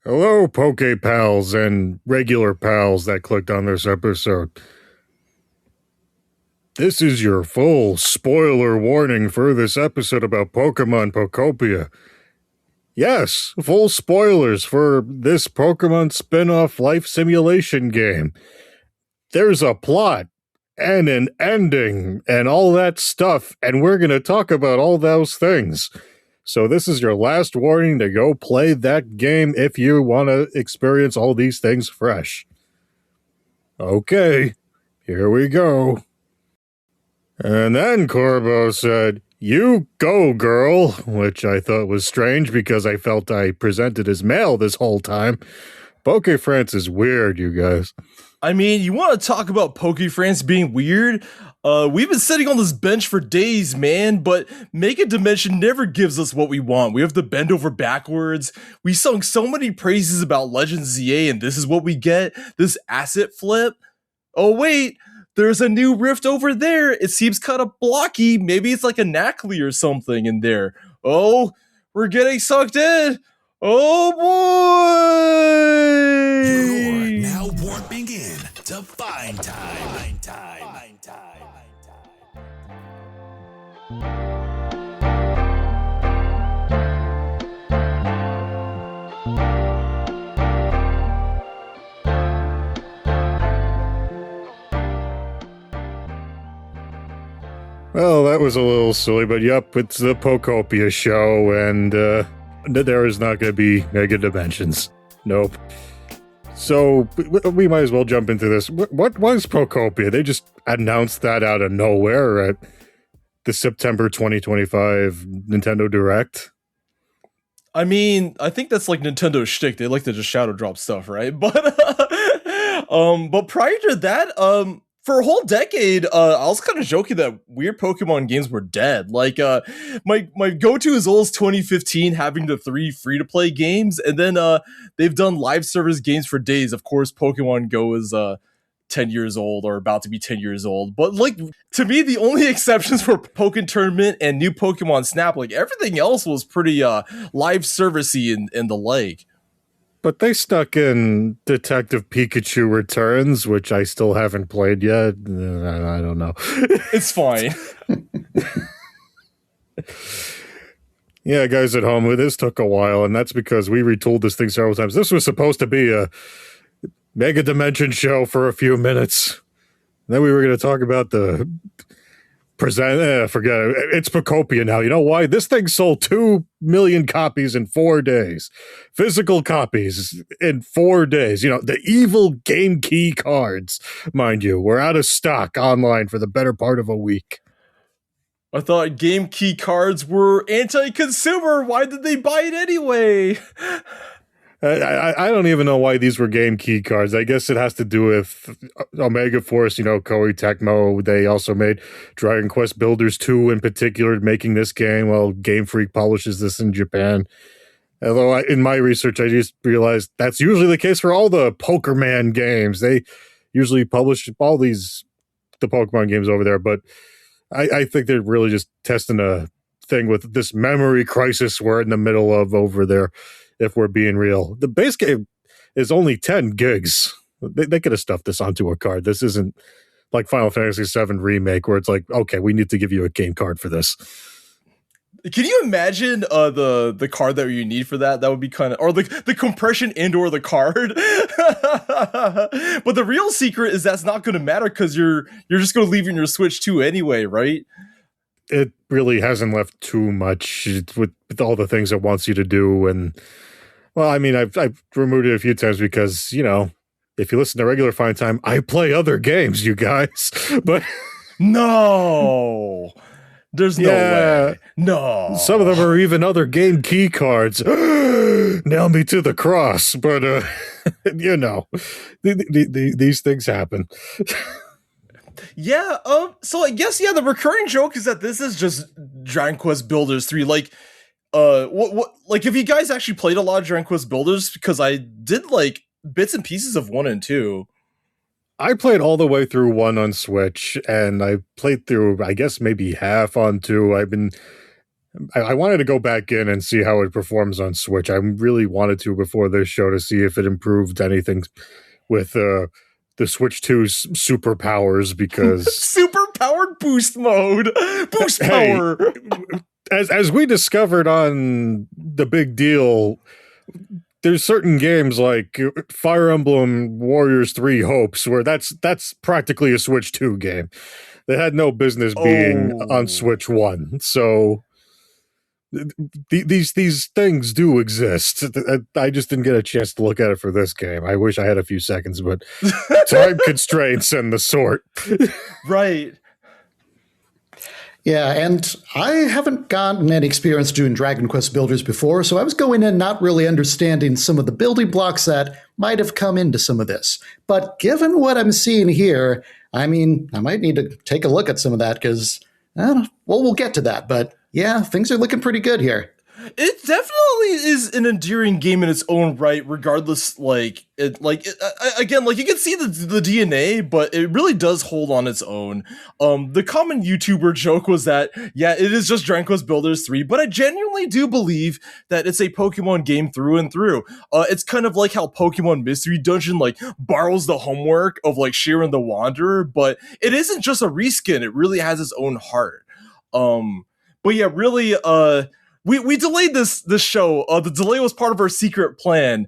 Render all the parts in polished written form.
Hello, PokéPals and regular pals that clicked on this episode. This is your full spoiler warning for this episode about Pokemon Pokopia. Yes, full spoilers for this Pokemon spin-off life simulation game. There's a plot and an ending and all that stuff, and we're going to talk about all those things. So this is your last warning to go play that game if you want to experience all these things fresh. Okay, here we go. And then Corbo said, "You go, girl," which I thought was strange because I felt I presented as male this whole time. PokeFrance is weird, you guys. I mean, you want to talk about PokeFrance being weird? We've been sitting on this bench for days, man, but Mega Dimension never gives us what we want. We have to bend over backwards. We sung so many praises about Legends ZA, and this is what we get? This asset flip? Oh, wait, there's a new rift over there. It seems kind of blocky. Maybe it's like a Knackley or something in there. Oh, we're getting sucked in. Oh, boy! You're now warping in to Fine Time. Well, that was a little silly, but yep, it's the Pokopia show, and there is not going to be Mega Dimensions. Nope. So, we might as well jump into this. What was Pokopia? They just announced that out of nowhere at the September 2025 Nintendo Direct. I mean, I think that's like Nintendo's shtick. They like to just shadow drop stuff, right? But prior to that, for a whole decade, I was kind of joking that weird Pokemon games were dead. Like, my go-to is always 2015, having the 3 free-to-play games, and then they've done live service games for days. Of course, Pokemon Go is 10 years old or about to be 10 years old. But like, to me, the only exceptions were Pokken Tournament and new Pokemon Snap. Like, everything else was pretty live servicey and the like. But they stuck in Detective Pikachu Returns, which I still haven't played yet. I don't know. It's fine. Yeah, guys at home, this took a while, and that's because we retooled this thing several times. This was supposed to be a Mega Dimension show for a few minutes. Then we were going to talk about the forget it. It's Pokopia now. You know why? This thing sold 2 million copies in 4 days. Physical copies in 4 days. You know, the evil game key cards, mind you, were out of stock online for the better part of a week. I thought game key cards were anti-consumer. Why did they buy it anyway? I don't even know why these were game key cards. I guess it has to do with Omega Force, Koei Tecmo. They also made Dragon Quest Builders 2 in particular, making this game. Well, Game Freak publishes this in Japan. Although in my research, I just realized that's usually the case for all the Pokerman games. They usually publish all the Pokemon games over there, but I think they're really just testing a thing with this memory crisis we're in the middle of over there. If we're being real, the base game is only 10 gigs. They could have stuffed this onto a card. This isn't like Final Fantasy VII Remake where it's like, okay, we need to give you a game card for this. Can you imagine the card that you need for that? That would be kind of, or the compression and or the card. But the real secret is that's not going to matter because you're just going to leave in your Switch 2 anyway, right? It really hasn't left too much with all the things it wants you to do. And well, I mean, I've removed it a few times because, if you listen to regular Fine Time, I play other games, you guys. But no, there's no way. No. Some of them are even other game key cards. Nail me to the cross. But, these things happen. Yeah, so I guess, the recurring joke is that this is just Dragon Quest Builders 3. Like, like, have you guys actually played a lot of Dragon Quest Builders? Because I did, like, bits and pieces of 1 and 2. I played all the way through 1 on Switch, and I played through, I guess, maybe half on 2. I've been I wanted to go back in and see how it performs on Switch. I really wanted to before this show to see if it improved anything with the Switch 2's superpowers because Super powered boost mode. Boost power. As we discovered on the big deal, there's certain games like Fire Emblem Warriors 3 Hopes where that's practically a Switch 2 game. They had no business being on Switch 1. So these things do exist. I just didn't get a chance to look at it for this game. I wish I had a few seconds, but time constraints and the sort. Right. Yeah, and I haven't gotten any experience doing Dragon Quest Builders before, so I was going in not really understanding some of the building blocks that might have come into some of this. But given what I'm seeing here, I mean, I might need to take a look at some of that because, well, we'll get to that. But yeah, things are looking pretty good here. It definitely is an endearing game in its own right, regardless. Again, you can see the DNA, but it really does hold on its own. The common YouTuber joke was that, yeah, it is just Dragon Quest Builders 3, but I genuinely do believe that it's a Pokemon game through and through. It's kind of like how Pokemon Mystery Dungeon borrows the homework of Sheeran the Wanderer, but it isn't just a reskin. It really has its own heart. But yeah, really, we delayed this show. The delay was part of our secret plan.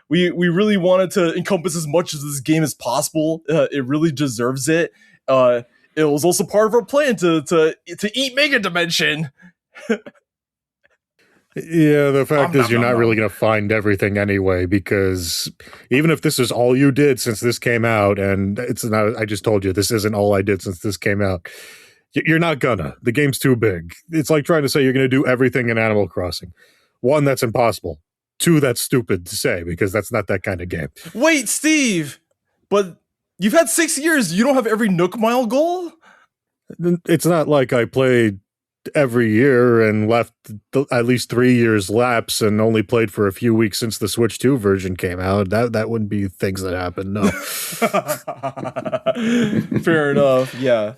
We really wanted to encompass as much of this game as possible. It really deserves it. It was also part of our plan to eat Mega Dimension. Yeah, the fact is you're not really going to find everything anyway, because even if this is all you did since this came out, and it's not, I just told you this isn't all I did since this came out. You're not gonna. The game's too big. It's like trying to say you're going to do everything in Animal Crossing. One, that's impossible. Two, that's stupid to say because that's not that kind of game. Wait, Steve, but you've had 6 years. You don't have every Nook Mile goal? It's not like I played every year and left at least 3 years lapse and only played for a few weeks since the Switch 2 version came out. That wouldn't be things that happen, no. Fair enough, yeah.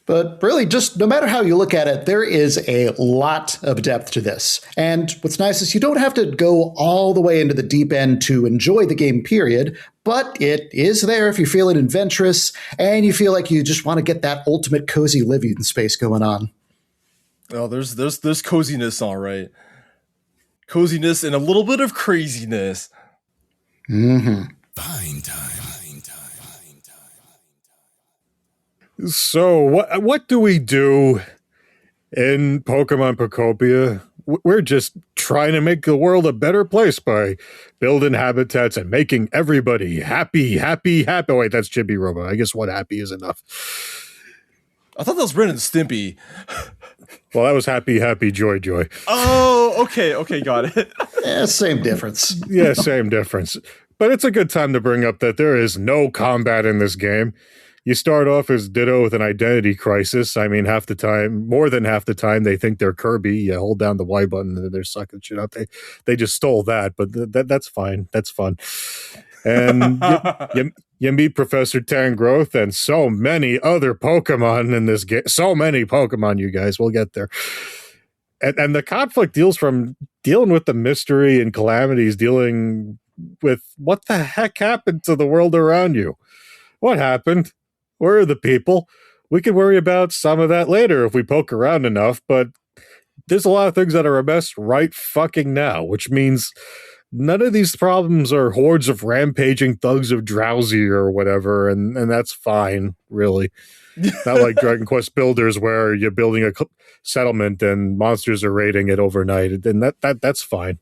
But really, just no matter how you look at it, there is a lot of depth to this. And what's nice is you don't have to go all the way into the deep end to enjoy the game, period. But it is there if you're feeling adventurous and you feel like you just want to get that ultimate cozy living space going on. Oh, there's coziness, all right. Coziness and a little bit of craziness. Mm-hmm. Fine time. So, what do we do in Pokemon Pokopia? We're just trying to make the world a better place by building habitats and making everybody happy. Oh, wait, that's Chibi Robo. I guess what happy is enough. I thought that was Ren and Stimpy. Well, that was happy, joy. Oh, okay, got it. Yeah, same difference. Yeah, same difference. But it's a good time to bring up that there is no combat in this game. You start off as Ditto with an identity crisis. I mean, more than half the time, they think they're Kirby. You hold down the Y button and they're sucking shit up. They just stole that, but that's fine. That's fun. And you meet Professor Tangrowth and so many other Pokemon in this game. So many Pokemon, you guys. We'll get there. And the conflict deals from dealing with the mystery and calamities, dealing with what the heck happened to the world around you. What happened? Where are the people? We can worry about some of that later if we poke around enough, but there's a lot of things that are a mess right fucking now, which means none of these problems are hordes of rampaging thugs of Drowsy or whatever, and that's fine, really. Not like Dragon Quest Builders where you're building a settlement and monsters are raiding it overnight, and that's fine.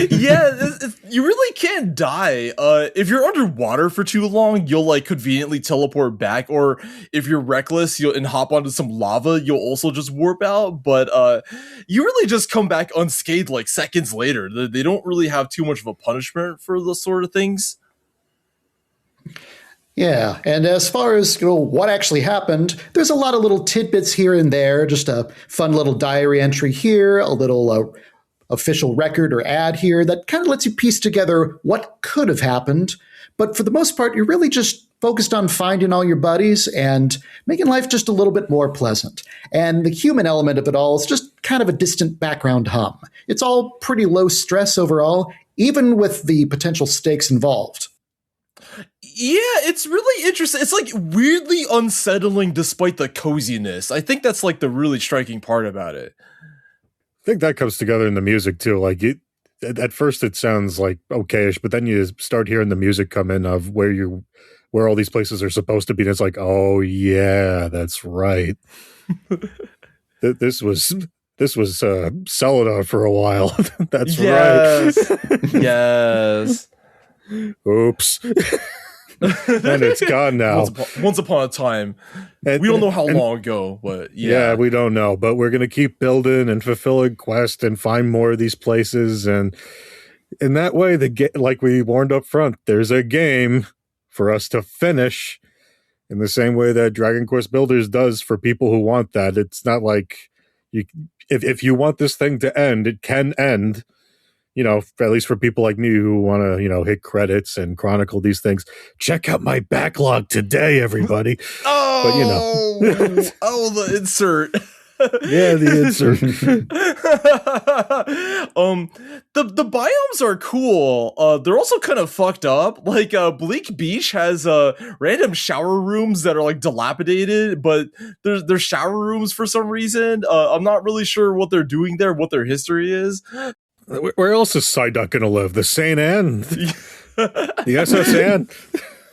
Yeah, you really can't die. If you're underwater for too long, you'll conveniently teleport back, or if you're reckless and hop onto some lava, you'll also just warp out. But you really just come back unscathed seconds later. They don't really have too much of a punishment for those sort of things. Yeah, and as far as what actually happened, there's a lot of little tidbits here and there, just a fun little diary entry here, a little official record or ad here that kind of lets you piece together what could have happened. But for the most part, you're really just focused on finding all your buddies and making life just a little bit more pleasant. And the human element of it all is just kind of a distant background hum. It's all pretty low stress overall, even with the potential stakes involved. Yeah, it's really interesting. It's like weirdly unsettling despite the coziness. I think that's like the really striking part about it. I think that comes together in the music too. Like at first it sounds like okayish, but then you start hearing the music come in of where all these places are supposed to be, and it's like, oh yeah, that's right. This was Celadon for a while. That's right. Yes. Oops. And it's gone now. Once upon a time. We don't know how long ago, but yeah. We don't know. But we're going to keep building and fulfilling quests and find more of these places. And in that way, like we warned up front, there's a game for us to finish in the same way that Dragon Quest Builders does for people who want that. It's not like if you want this thing to end, it can end. You know, at least for people like me who want to, hit credits and chronicle these things. Check out my backlog today, everybody. Oh, but, the insert. Yeah, the insert. The biomes are cool. They're also kind of fucked up. Like Bleak Beach has random shower rooms that are like dilapidated, but they're shower rooms for some reason. I'm not really sure what they're doing there, what their history is. Where else is Psyduck going to live? The St. Anne? The SS Anne?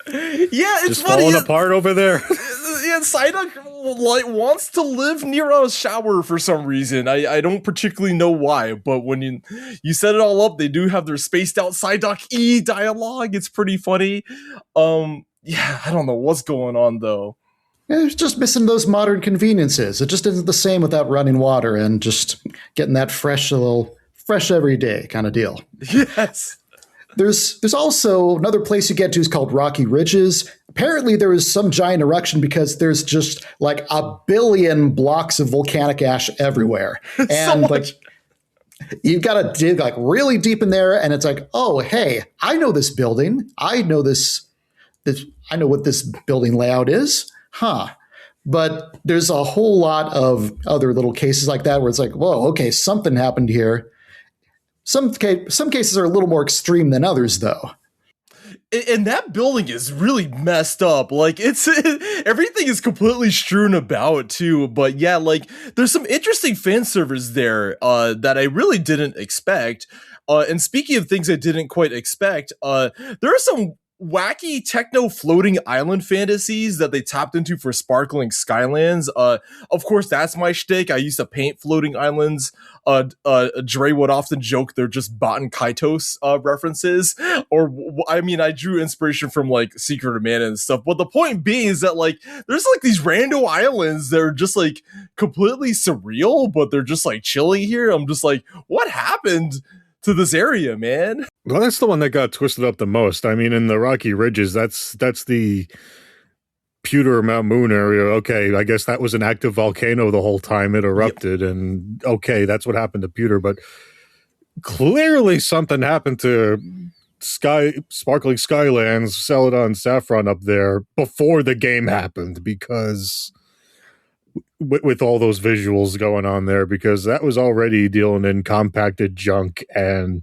Yeah, it's just funny. Falling apart over there. Yeah, Psyduck wants to live near a shower for some reason. I don't particularly know why, but when you set it all up, they do have their spaced out Psyduck dialogue. It's pretty funny. Yeah, I don't know what's going on though. Yeah, it's just missing those modern conveniences. It just isn't the same without running water and just getting that fresh every day kind of deal. Yes. There's also another place you get to is called Rocky Ridges. Apparently there is some giant eruption because there's just like a billion blocks of volcanic ash everywhere. And like you've got to dig like really deep in there, and it's like, oh hey, I know this building. I know I know what this building layout is. Huh. But there's a whole lot of other little cases like that where it's like, whoa, okay, something happened here. Some cases are a little more extreme than others, though. And that building is really messed up. Like everything is completely strewn about too. But yeah, like there's some interesting fan servers there that I really didn't expect. And speaking of things I didn't quite expect, there are some wacky techno floating island fantasies that they tapped into for Sparkling Skylands. Of course, that's my shtick. I used to paint floating islands. Dre would often joke they're just Baten Kaitos references, or I mean, I drew inspiration from like Secret of Mana and stuff. But the point being is that like there's like these random islands that are just like completely surreal, but they're just like chilling here. I'm just like, what happened to this area, man? Well, that's the one that got twisted up the most. I mean, in the Rocky Ridges, that's the Pewter Mount Moon area. Okay, I guess that was an active volcano the whole time it erupted, and okay, that's what happened to Pewter. But clearly, something happened to Sparkling Skylands, Celadon, Saffron up there before the game happened, because with all those visuals going on there, because that was already dealing in compacted junk and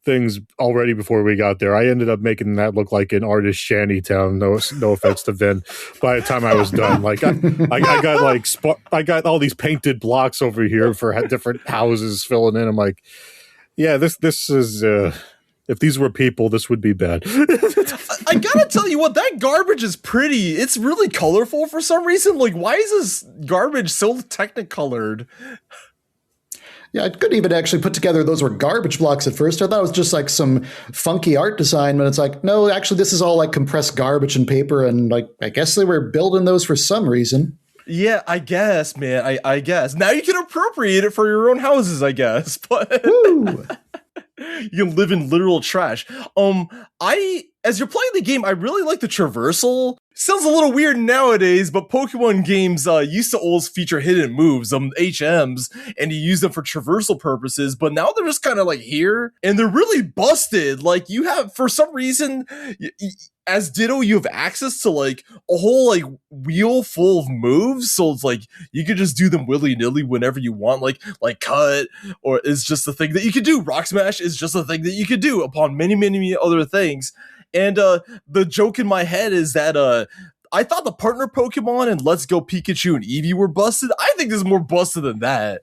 things already before we got there. I ended up making that look like an artist shantytown. No offense to Vin. By the time I was done, like I got I got all these painted blocks over here for different houses filling in. I'm like, yeah, this is if these were people, this would be bad. I gotta tell you what, that garbage is pretty. It's really colorful for some reason. Like, why is this garbage so technicolored? Yeah, I couldn't even actually put together those were garbage blocks at first. I thought it was just like some funky art design, but it's like, no, actually this is all like compressed garbage and paper, and like I guess they were building those for some reason. Yeah, I guess, man. I guess. Now you can appropriate it for your own houses, I guess. But Woo! you live in literal trash. I as you're playing the game, I really like the traversal. Sounds a little weird nowadays, but Pokemon games used to always feature hidden moves, HMs, and you use them for traversal purposes, but now they're just kind of like here, and they're really busted. Like, you have, for some reason, as Ditto, you have access to like a whole like wheel full of moves, so it's like you could just do them willy-nilly whenever you want, like cut, or is just a thing that you could do. Rock Smash is just a thing that you could do upon many other things. And the joke in my head is that I thought the partner Pokemon and Let's Go Pikachu and Eevee were busted. I think this is more busted than that.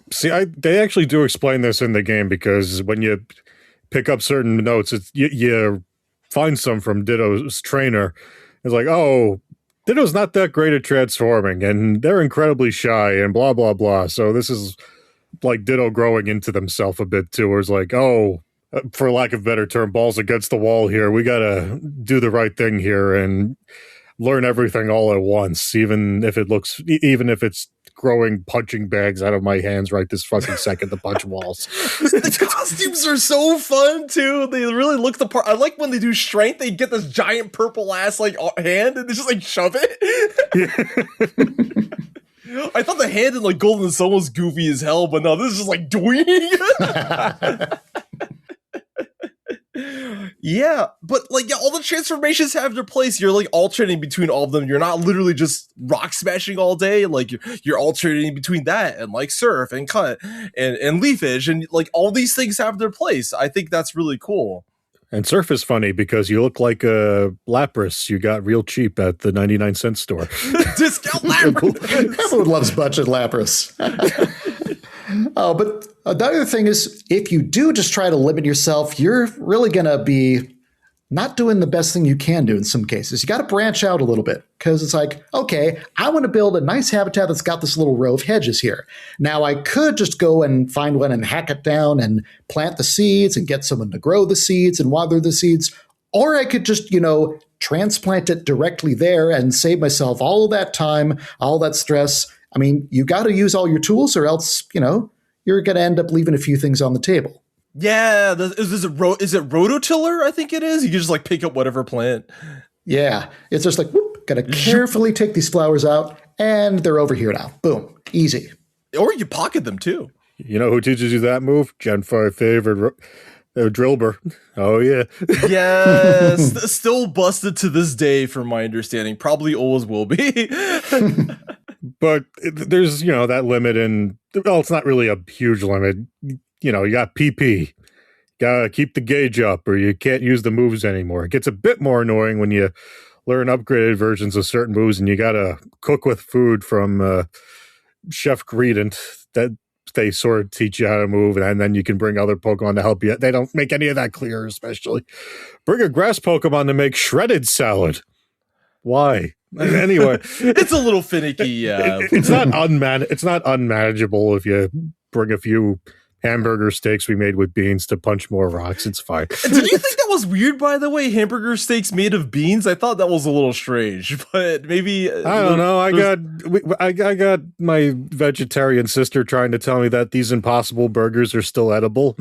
See, they actually do explain this in the game, because when you pick up certain notes, you find some from Ditto's trainer. It's like, oh, Ditto's not that great at transforming, and they're incredibly shy, and blah, blah, blah. So this is like Ditto growing into themselves a bit, too, where it's like, oh, for lack of a better term, balls against the wall here. We got to do the right thing here and learn everything all at once, even if it's growing punching bags out of my hands right this fucking second to punch walls. The costumes are so fun too. They really look the part. I like when they do strength, they get this giant purple ass like hand and they just like shove it. I thought the hand in like Golden Sun was goofy as hell, but no, this is just like doing. Yeah, but like, yeah, all the transformations have their place. You're like alternating between all of them. You're not literally just rock smashing all day. Like you're alternating between that and like surf and cut and leafage, and like all these things have their place. I think that's really cool. And surf is funny because you look like a Lapras you got real cheap at the 99-cent store. Discount Lapras. Everyone loves budget Lapras. Oh, but the other thing is, if you do just try to limit yourself, you're really going to be not doing the best thing you can do in some cases. You got to branch out a little bit, because it's like, okay, I want to build a nice habitat that's got this little row of hedges here. Now, I could just go and find one and hack it down and plant the seeds and get someone to grow the seeds and water the seeds. Or I could just, transplant it directly there and save myself all of that time, all that stress. I mean, you got to use all your tools, or else, you're going to end up leaving a few things on the table. Yeah, is it rototiller? I think it is. You can just like pick up whatever plant. Yeah, it's just like, whoop, got to carefully take these flowers out, and they're over here now. Boom, easy. Or you pocket them too. You know who teaches you that move? Gen 5 favorite Drillbur. Oh, yeah. Yes, still busted to this day from my understanding. Probably always will be. But there's, that limit, and well, it's not really a huge limit. You got PP. Gotta keep the gauge up, or you can't use the moves anymore. It gets a bit more annoying when you learn upgraded versions of certain moves, and you gotta cook with food from Chef Greedent that they sort of teach you how to move, and then you can bring other Pokemon to help you. They don't make any of that clear, especially. Bring a grass Pokemon to make shredded salad. Why? Anyway, it's a little finicky. Yeah, it's not unmanageable if you bring a few hamburger steaks we made with beans to punch more rocks. It's fine. Did you think that was weird, by the way? Hamburger steaks made of beans? I thought that was a little strange, but maybe I don't know. I got my vegetarian sister trying to tell me that these Impossible burgers are still edible.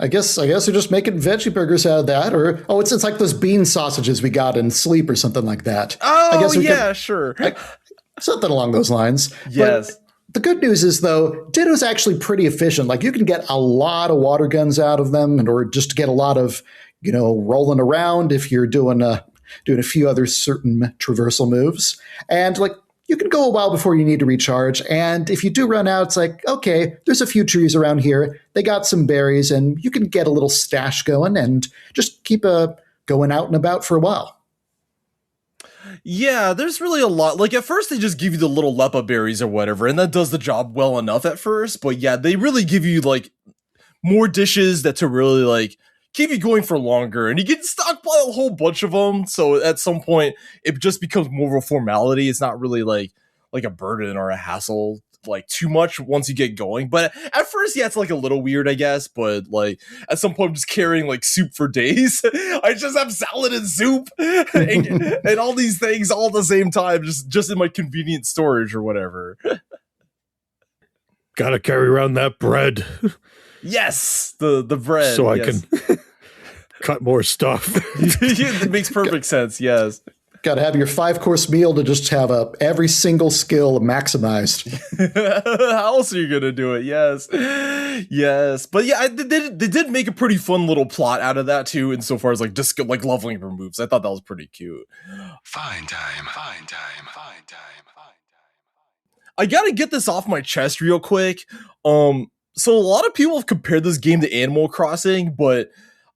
I guess they're just making veggie burgers out of that, or it's like those bean sausages we got in Sleep or something like that. Oh, yeah, sure. Something along those lines. Yes. But the good news is, though, Ditto's actually pretty efficient. Like, you can get a lot of water guns out of them, or just to get a lot of, rolling around if you're doing a few other certain traversal moves. And, like, you can go a while before you need to recharge. And if you do run out, it's like, okay, there's a few trees around here. They got some berries, and you can get a little stash going and just keep going out and about for a while. Yeah, there's really a lot. Like, at first, they just give you the little Lepa berries or whatever, and that does the job well enough at first. But yeah, they really give you, like, more dishes that to really, like, keep you going for longer. And you can stockpile a whole bunch of them. So at some point, it just becomes more of a formality. It's not really, like a burden or a hassle, like, too much once you get going. But at first, yeah, it's like a little weird, I guess. But like at some point, I'm just carrying like soup for days. I just have salad and soup and all these things all at the same time, just in my convenient storage or whatever. Gotta carry around that bread. Yes, the bread. So I yes. can cut more stuff. It makes perfect sense. Yes. Got to have your 5-course meal to just have every single skill maximized. How else are you gonna do it? Yes, yes. But yeah, they did make a pretty fun little plot out of that too, insofar as like just like leveling removes. I thought that was pretty cute. Fine time, fine time, fine time, fine time. I gotta get this off my chest real quick. So a lot of people have compared this game to Animal Crossing, but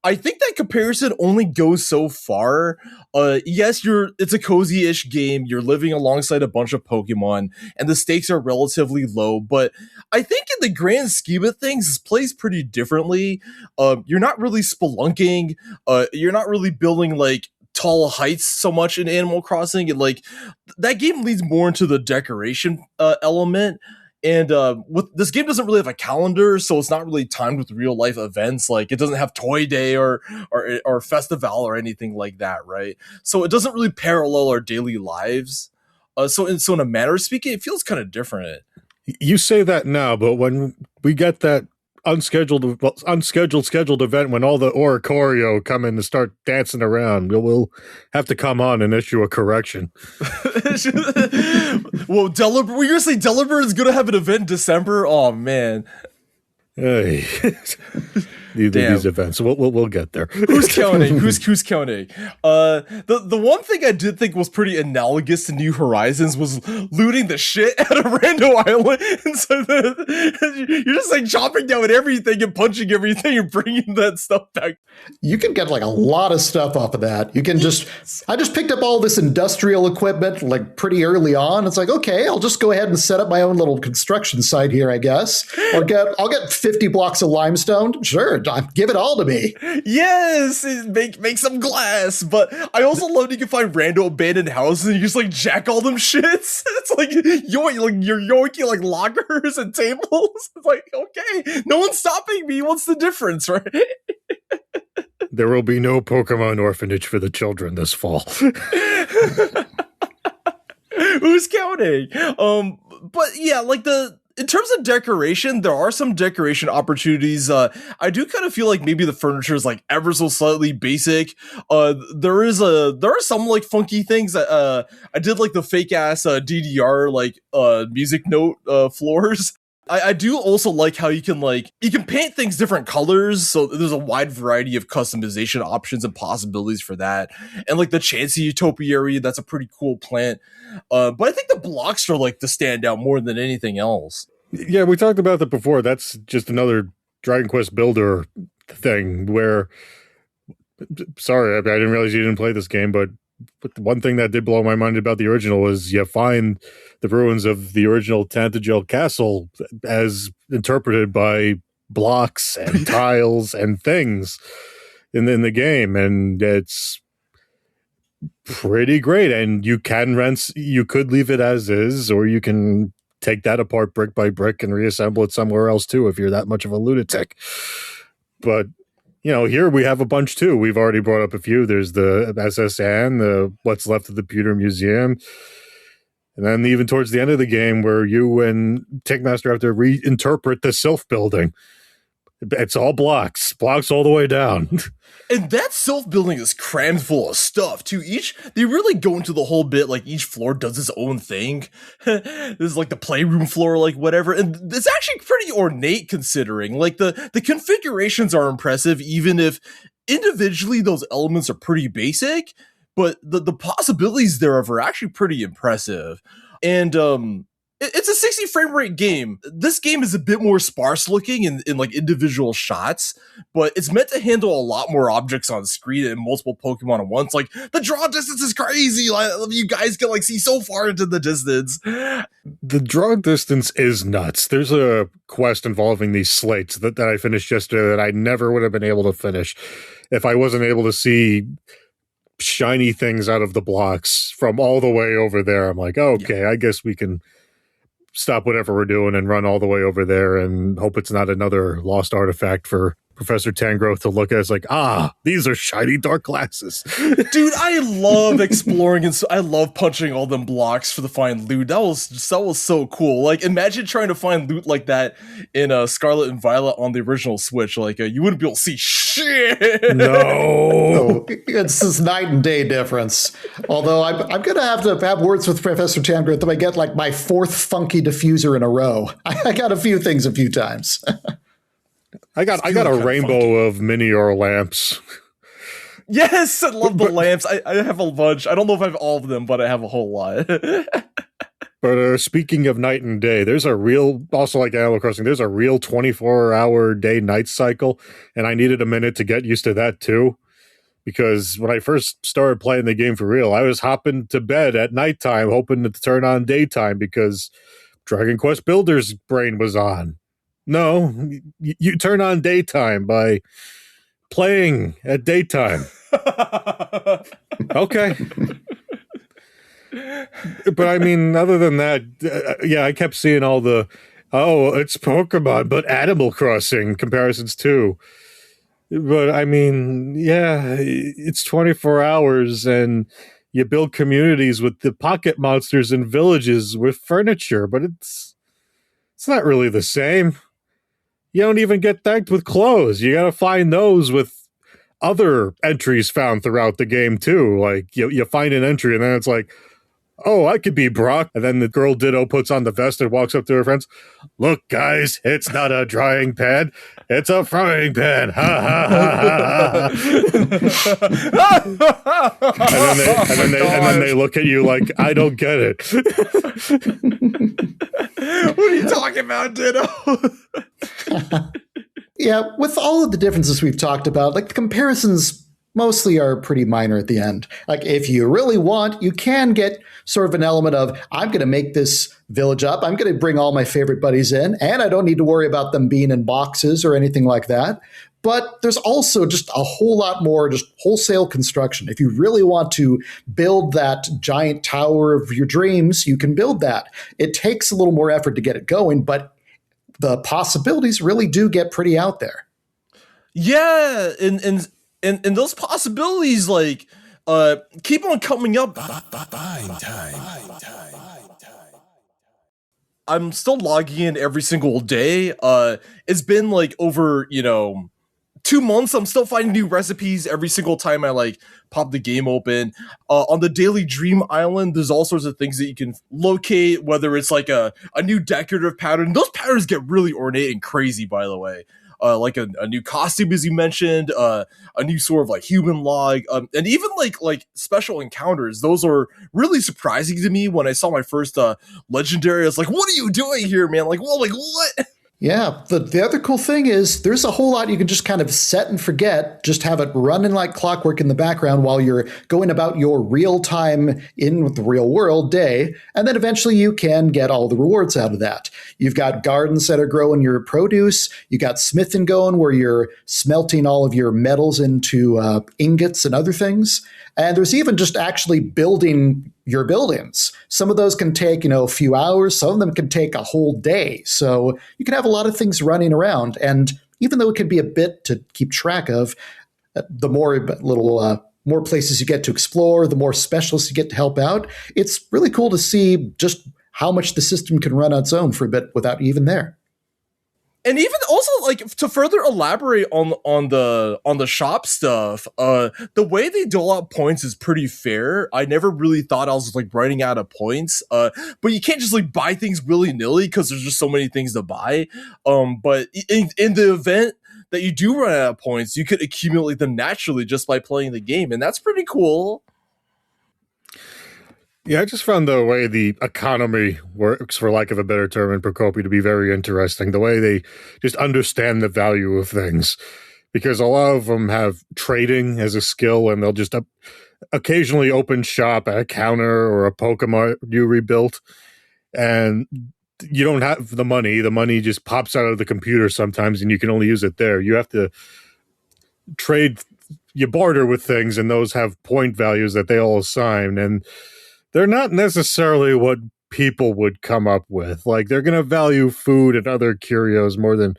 I think that comparison only goes so far. Yes, it's a cozy-ish game. You're living alongside a bunch of Pokemon, and the stakes are relatively low. But I think in the grand scheme of things, this plays pretty differently. You're not really spelunking. You're not really building like tall heights so much in Animal Crossing, and like that game leads more into the decoration element. And with this game doesn't really have a calendar, so it's not really timed with real life events. Like it doesn't have Toy Day or Festival or anything like that, right? So it doesn't really parallel our daily lives. So in a manner of speaking, it feels kind of different. You say that now, but when we get that scheduled event when all the Oricorio come in to start dancing around, we'll have to come on and issue a correction. Well, Delibird, you're gonna say Delibird is gonna have an event in December? Oh man. Hey. These events. We'll get there. Who's counting? Who's counting? The one thing I did think was pretty analogous to New Horizons was looting the shit out of Rando Island, and so you're just like chopping down everything and punching everything and bringing that stuff back. You can get like a lot of stuff off of that. You can I just picked up all this industrial equipment like pretty early on. It's like, okay, I'll just go ahead and set up my own little construction site here, I guess. Or I'll get 50 blocks of limestone. Sure. Give it all to me. Yes, make some glass. But I also love that you can find random abandoned houses and you just like jack all them shits. It's like you're yoinking like lockers and tables. It's like, okay, no one's stopping me. What's the difference, right? There will be no Pokemon orphanage for the children this fall. Who's counting? But yeah, like in terms of decoration, there are some decoration opportunities. I do kind of feel like maybe the furniture is like ever so slightly basic. There are some like funky things that I did like the fake ass DDR like music note floors. I do also like how you can paint things different colors, so there's a wide variety of customization options and possibilities for that. And like the Chansey Utopiary, that's a pretty cool plant. But I think the blocks are like the standout more than anything else. Yeah, we talked about that before. That's just another Dragon Quest Builder thing where, sorry, I didn't realize you didn't play this game, but the one thing that did blow my mind about the original was you find the ruins of the original Tantagel Castle as interpreted by blocks and tiles and things in the game, and it's pretty great. And you could leave it as is, or you can take that apart brick by brick and reassemble it somewhere else too if you're that much of a lunatic. But here we have a bunch too. We've already brought up a few. There's the SSN, the What's Left of the Pewter Museum. And then even towards the end of the game where you and Tickmaster have to reinterpret the Sylph building. It's all blocks all the way down. And that Sylph building is crammed full of stuff too. They really go into the whole bit, like each floor does its own thing. This is like the playroom floor, like whatever. And it's actually pretty ornate considering. Like the configurations are impressive, even if individually those elements are pretty basic. But the possibilities thereof are actually pretty impressive. And it's a 60 frame rate game. This game is a bit more sparse looking in like individual shots, but it's meant to handle a lot more objects on screen and multiple Pokemon at once. Like the draw distance is crazy. Like you guys can like see so far into the distance. The draw distance is nuts. There's a quest involving these slates that I finished yesterday that I never would have been able to finish if I wasn't able to see shiny things out of the blocks from all the way over there. I'm like, okay, yeah. I guess we can stop whatever we're doing and run all the way over there and hope it's not another lost artifact for Professor Tangrowth to look at. It's like, these are shiny dark glasses. Dude, I love exploring, and I love punching all them blocks for the find loot. That was so cool. Like, imagine trying to find loot like that in Scarlet and Violet on the original Switch. Like, you wouldn't be able to see shit. No. It's this night and day difference. Although I'm going to have words with Professor Tangrowth that I get like my fourth funky diffuser in a row. I got a few things a few times. I got a rainbow of mini-or lamps. Yes, I love the lamps. I have a bunch. I don't know if I have all of them, but I have a whole lot. But speaking of night and day, there's a real, also like Animal Crossing, there's a real 24-hour day-night cycle, and I needed a minute to get used to that too. Because when I first started playing the game for real, I was hopping to bed at nighttime, hoping to turn on daytime because Dragon Quest Builder's brain was on. No, you turn on daytime by playing at daytime. Okay. But I mean, other than that, I kept seeing all the, it's Pokemon, but Animal Crossing comparisons too. But I mean, it's 24 hours and you build communities with the pocket monsters and villages with furniture, but it's not really the same. You don't even get thanked with clothes. You got to find those with other entries found throughout the game too. Like you find an entry and then it's like, oh, I could be Brock. And then the girl Ditto puts on the vest and walks up to her friends. Look, guys, it's not a drying pad. It's a frying pan. Ha, ha, ha, ha, ha. and then they look at you like, I don't get it. What are you talking about, Ditto? Yeah, with all of the differences we've talked about, like the comparisons mostly are pretty minor at the end. Like if you really want, you can get sort of an element of, I'm going to make this village up. I'm going to bring all my favorite buddies in, and I don't need to worry about them being in boxes or anything like that. But there's also just a whole lot more just wholesale construction. If you really want to build that giant tower of your dreams, you can build that. It takes a little more effort to get it going, but the possibilities really do get pretty out there. Yeah, and those possibilities like keep on coming up. Fine time. I'm still logging in every single day. It's been like over 2 months. I'm still finding new recipes every single time I like pop the game open. On the Daily Dream Island, there's all sorts of things that you can locate, whether it's like a new decorative pattern. Those patterns get really ornate and crazy, by the way. Like a new costume, as you mentioned, a new sort of like human log, and even like special encounters. Those are really surprising to me. When I saw my first legendary, I was like, "What are you doing here, man? Like what?" Yeah, the other cool thing is there's a whole lot you can just kind of set and forget, just have it running like clockwork in the background while you're going about your real time in with the real world day, and then eventually you can get all the rewards out of that. You've got gardens that are growing your produce, you got smithing going where you're smelting all of your metals into ingots and other things, and there's even just actually building your buildings. Some of those can take, a few hours. Some of them can take a whole day. So you can have a lot of things running around. And even though it can be a bit to keep track of, the more more places you get to explore, the more specialists you get to help out. It's really cool to see just how much the system can run on its own for a bit without you even there. And even also like to further elaborate on the shop stuff, the way they dole out points is pretty fair. I never really thought I was like running out of points, but you can't just like buy things willy nilly because there's just so many things to buy. But in the event that you do run out of points, you could accumulate them naturally just by playing the game, and that's pretty cool. Yeah, I just found the way the economy works, for lack of a better term, in Pokopia to be very interesting. The way they just understand the value of things. Because a lot of them have trading as a skill, and they'll just occasionally open shop at a counter or a Pokemon you rebuilt. And you don't have the money. The money just pops out of the computer sometimes, and you can only use it there. You have to trade, you barter with things, and those have point values that they all assign. And they're not necessarily what people would come up with. Like, they're going to value food and other curios more than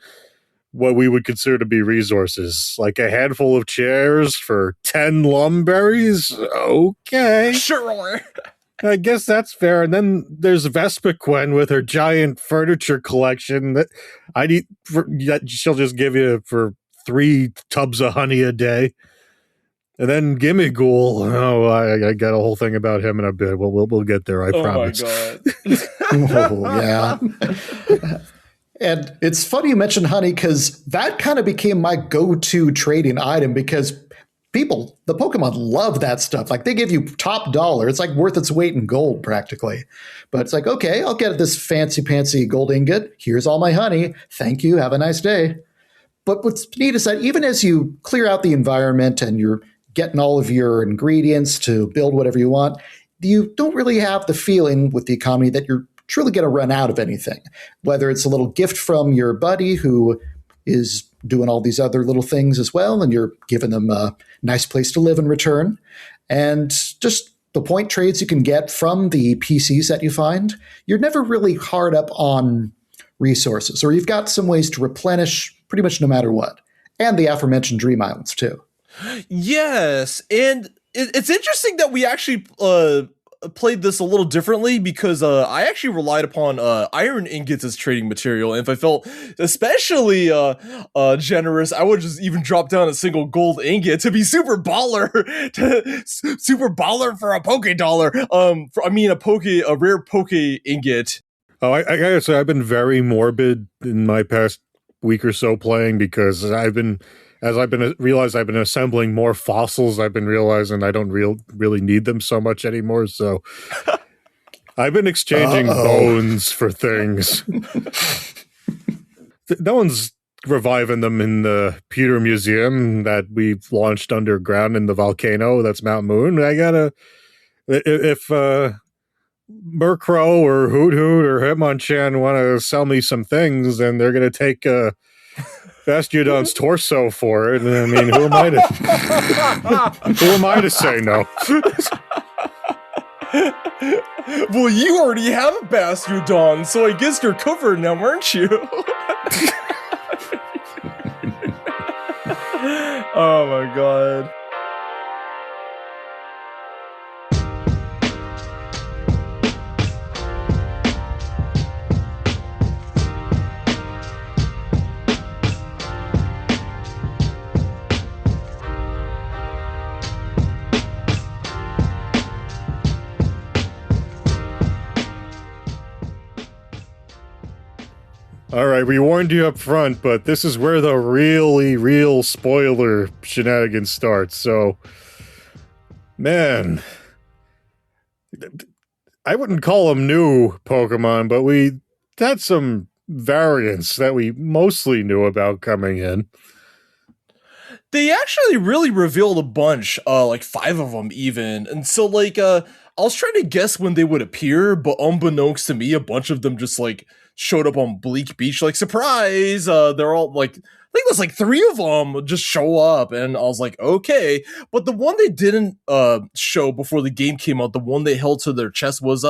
what we would consider to be resources, like a handful of chairs for 10 lumberries. Okay. Sure. I guess that's fair. And then there's Vespiquen with her giant furniture collection that she'll just give you for 3 tubs of honey a day. And then Gimmighoul. Oh, I got a whole thing about him in a bit. We'll get there, I promise. Oh my god. Oh, yeah. And it's funny you mentioned honey because that kind of became my go-to trading item because the Pokemon love that stuff. Like they give you top dollar. It's like worth its weight in gold practically. But it's like, okay, I'll get this fancy gold ingot. Here's all my honey. Thank you. Have a nice day. But what's neat is that even as you clear out the environment and you're getting all of your ingredients to build whatever you want, you don't really have the feeling with the economy that you're truly going to run out of anything. Whether it's a little gift from your buddy who is doing all these other little things as well, and you're giving them a nice place to live in return. And just the point trades you can get from the PCs that you find, you're never really hard up on resources, or you've got some ways to replenish pretty much no matter what. And the aforementioned Dream Islands, too. Yes, and it's interesting that we actually played this a little differently because I actually relied upon iron ingots as trading material, and if I felt especially generous, I would just even drop down a single gold ingot to be super baller, super baller for a Poke Dollar. A rare Poke ingot. Oh, I gotta say, I've been very morbid in my past week or so playing because I've been assembling more fossils. I've been realizing I don't really need them so much anymore. So I've been exchanging bones for things. No one's reviving them in the Pewter Museum that we've launched underground in the volcano. That's Mount Moon. If Murkrow or Hoot Hoot or Hitmonchan want to sell me some things, then they're going to take Bastiodon's torso for it. I mean, who am I to say no? Well, you already have a Bastiodon, so I guess you're covered now, aren't you? Oh my god. All right, we warned you up front, but this is where the really real spoiler shenanigans starts. So, man, I wouldn't call them new Pokemon, but we had some variants that we mostly knew about coming in. They actually really revealed a bunch, like 5 of them even. And so, like, I was trying to guess when they would appear, but unbeknownst to me, a bunch of them just, like, showed up on Bleak Beach, like, surprise! They're all, like, I think there's, like, 3 of them just show up, and I was like, okay. But the one they didn't show before the game came out, the one they held to their chest was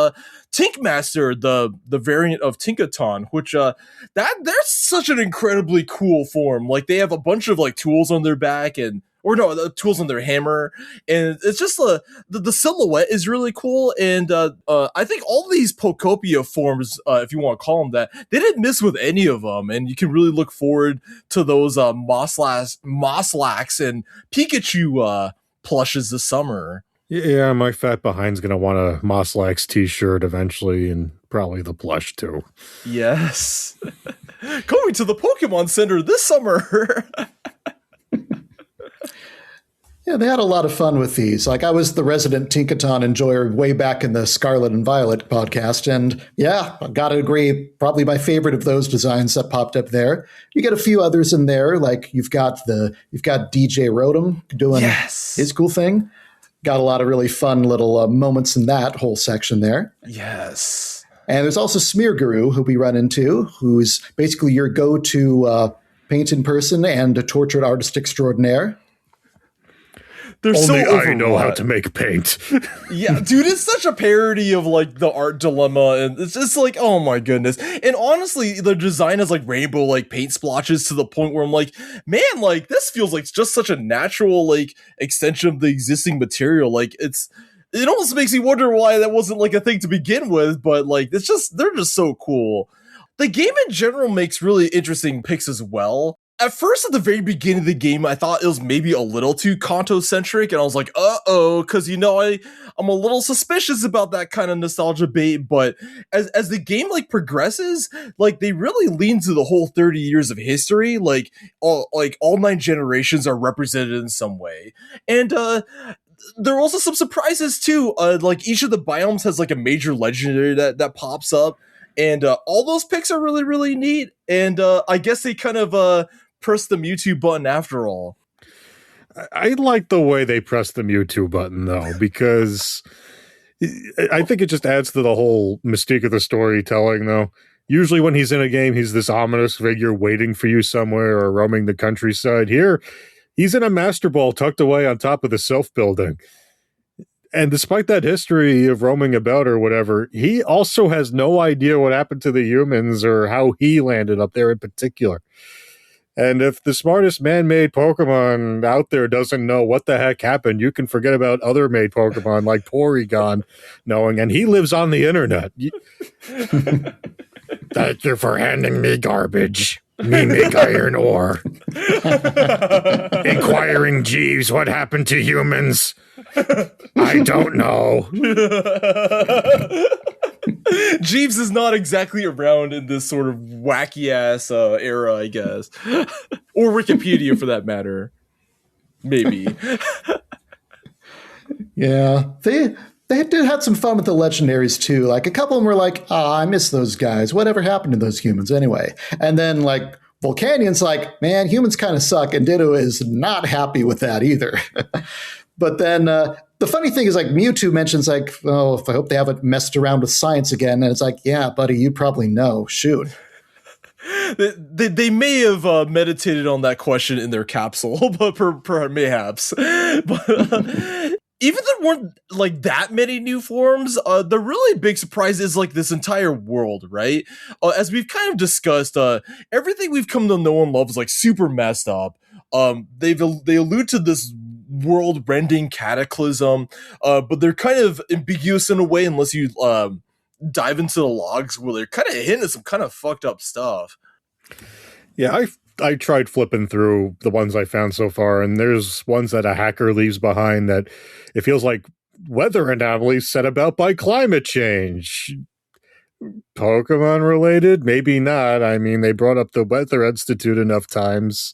Tinkmaster, the variant of Tinkaton, which, they're such an incredibly cool form. Like, they have a bunch of, like, tools on their back, the tools on their hammer, and it's just the silhouette is really cool, and I think all these Pokopia forms, if you want to call them that, they didn't miss with any of them, and you can really look forward to those Moslax and Pikachu plushes this summer. Yeah, my fat behind's gonna want a Moslax t-shirt eventually, and probably the plush too. Yes. Going to the Pokemon Center this summer. Yeah, they had a lot of fun with these. Like, I was the resident Tinkaton enjoyer way back in the Scarlet and Violet podcast, and yeah, I gotta agree, probably my favorite of those designs that popped up there. You get a few others in there, like you've got DJ Rotom doing his cool thing. Got a lot of really fun little moments in that whole section there. Yes. And there's also Smearguru, who we run into, who's basically your go-to paint in person and a tortured artist extraordinaire. They're so Only overwrought. I know how to make paint. Yeah, dude, it's such a parody of like the art dilemma, and it's just like, oh my goodness. And honestly, the design has like rainbow like paint splotches to the point where I'm like, man, like this feels like just such a natural like extension of the existing material. Like it almost makes me wonder why that wasn't like a thing to begin with, but like they're just so cool. The game in general makes really interesting picks as well. At first, at the very beginning of the game, I thought it was maybe a little too Kanto-centric, and I was like, uh-oh, because, I'm a little suspicious about that kind of nostalgia bait, but as the game, like, progresses, like, they really lean to the whole 30 years of history, like all 9 generations are represented in some way, and, there are also some surprises, too, like, each of the biomes has, like, a major legendary that pops up, and all those picks are really, really neat, and I guess they kind of, press the Mewtwo button after all. I like the way they press the Mewtwo button, though, because I think it just adds to the whole mystique of the storytelling, though. Usually when he's in a game, he's this ominous figure waiting for you somewhere or roaming the countryside. Here, he's in a Master Ball tucked away on top of the Self Building. And despite that history of roaming about or whatever, he also has no idea what happened to the humans or how he landed up there in particular. And if the smartest man-made Pokemon out there doesn't know what the heck happened, you can forget about other made Pokemon like Porygon knowing, and he lives on the internet. Thank you for handing me garbage. Me make iron ore. Inquiring Jeeves, what happened to humans? I don't know. Jeeves is not exactly around in this sort of wacky ass era, I guess, or Wikipedia for that matter. Maybe. Yeah, they did have some fun with the legendaries too. Like a couple of them were like, I miss those guys. Whatever happened to those humans anyway? And then like Volcanion's like, man, humans kind of suck, and Ditto is not happy with that either. But then the funny thing is, like, Mewtwo mentions, like, oh, if I hope they haven't messed around with science again. And it's like, yeah, buddy, you probably know. Shoot. They may have meditated on that question in their capsule, but perhaps. But even there weren't, like, that many new forms, the really big surprise is, like, this entire world, right? As we've kind of discussed, everything we've come to know and love is, like, super messed up. They allude to this world-rending cataclysm, but they're kind of ambiguous in a way unless you dive into the logs where they're kind of hinting at some kind of fucked up stuff. Yeah, I tried flipping through the ones I found so far, and there's ones that a hacker leaves behind that it feels like weather anomalies set about by climate change. Pokemon related? Maybe not. I mean, they brought up the Weather Institute enough times.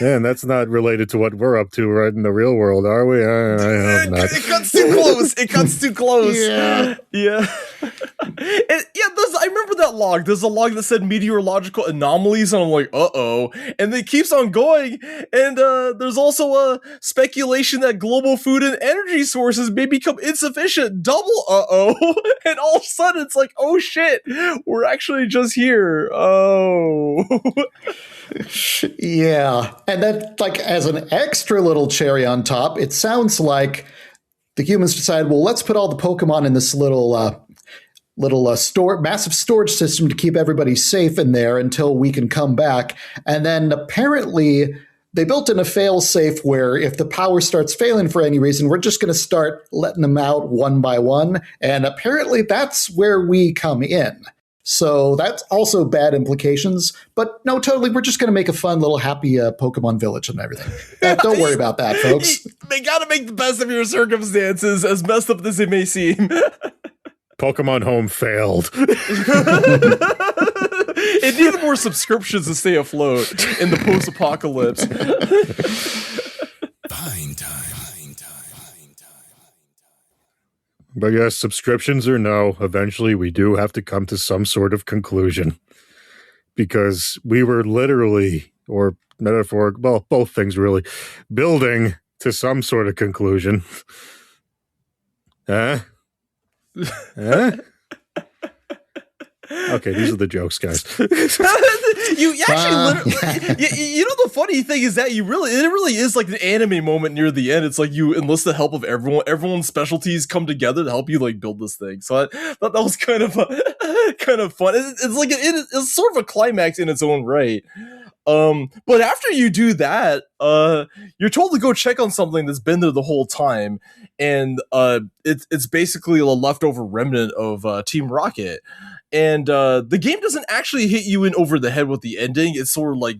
And that's not related to what we're up to right in the real world, are we? I hope not. It cuts too close. It cuts too close. Yeah. I remember that log. There's a log that said meteorological anomalies, and I'm like, uh-oh. And it keeps on going. And there's also a speculation that global food and energy sources may become insufficient. Double uh-oh. And all of a sudden, it's like, oh shit, we're actually just here. Oh. Yeah. And then, like, as an extra little cherry on top, it sounds like the humans decided, well, let's put all the Pokemon in this little massive storage system to keep everybody safe in there until we can come back. And then apparently they built in a fail safe where if the power starts failing for any reason, we're just going to start letting them out one by one. And apparently that's where we come in. So that's also bad implications. But no, totally, we're just going to make a fun little happy Pokemon village and everything. Don't worry about that, folks. They got to make the best of your circumstances, as messed up as it may seem. Pokemon Home failed. It needed more subscriptions to stay afloat in the post-apocalypse. Fine time. But yes, subscriptions or no, eventually we do have to come to some sort of conclusion. Because we were literally, or metaphoric, well, both things really, building to some sort of conclusion. Huh? Okay, these are the jokes, guys. You actually, you know, the funny thing is that it really is like an anime moment near the end. It's like you enlist the help of everyone's specialties come together to help you like build this thing. So I thought that was kind of fun. It's like it's sort of a climax in its own right. But after you do that, you're told to go check on something that's been there the whole time, and it's basically a leftover remnant of Team Rocket. And the game doesn't actually hit you in over the head with the ending. It's sort of like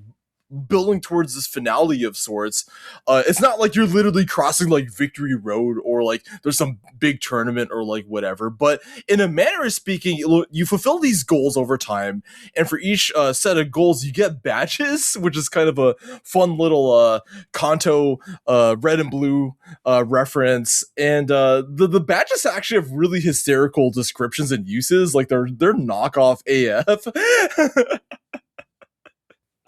building towards this finale of sorts. It's not like you're literally crossing like Victory Road or like there's some big tournament or like whatever. But in a manner of speaking, you fulfill these goals over time, and for each set of goals, you get badges, which is kind of a fun little Kanto red and blue reference. And the badges actually have really hysterical descriptions and uses. Like they're knockoff AF.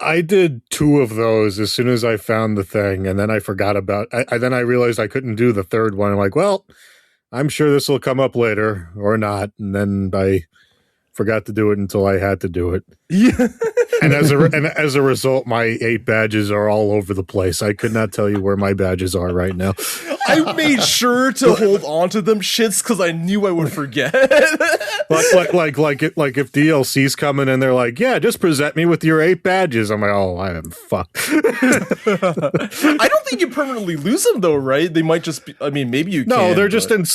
I did 2 of those as soon as I found the thing, and then I forgot about. Then I realized I couldn't do the third one. I'm like, well, I'm sure this will come up later or not, and then I forgot to do it until I had to do it. Yeah. And as a result, my 8 badges are all over the place. I could not tell you where my badges are right now. I made sure to hold on to them shits because I knew I would forget. like if DLC's coming and they're like, yeah, just present me with your 8 badges. I'm like, oh, I am fucked. I don't think you permanently lose them though, right? They might just be. I mean, maybe you. No, they're just in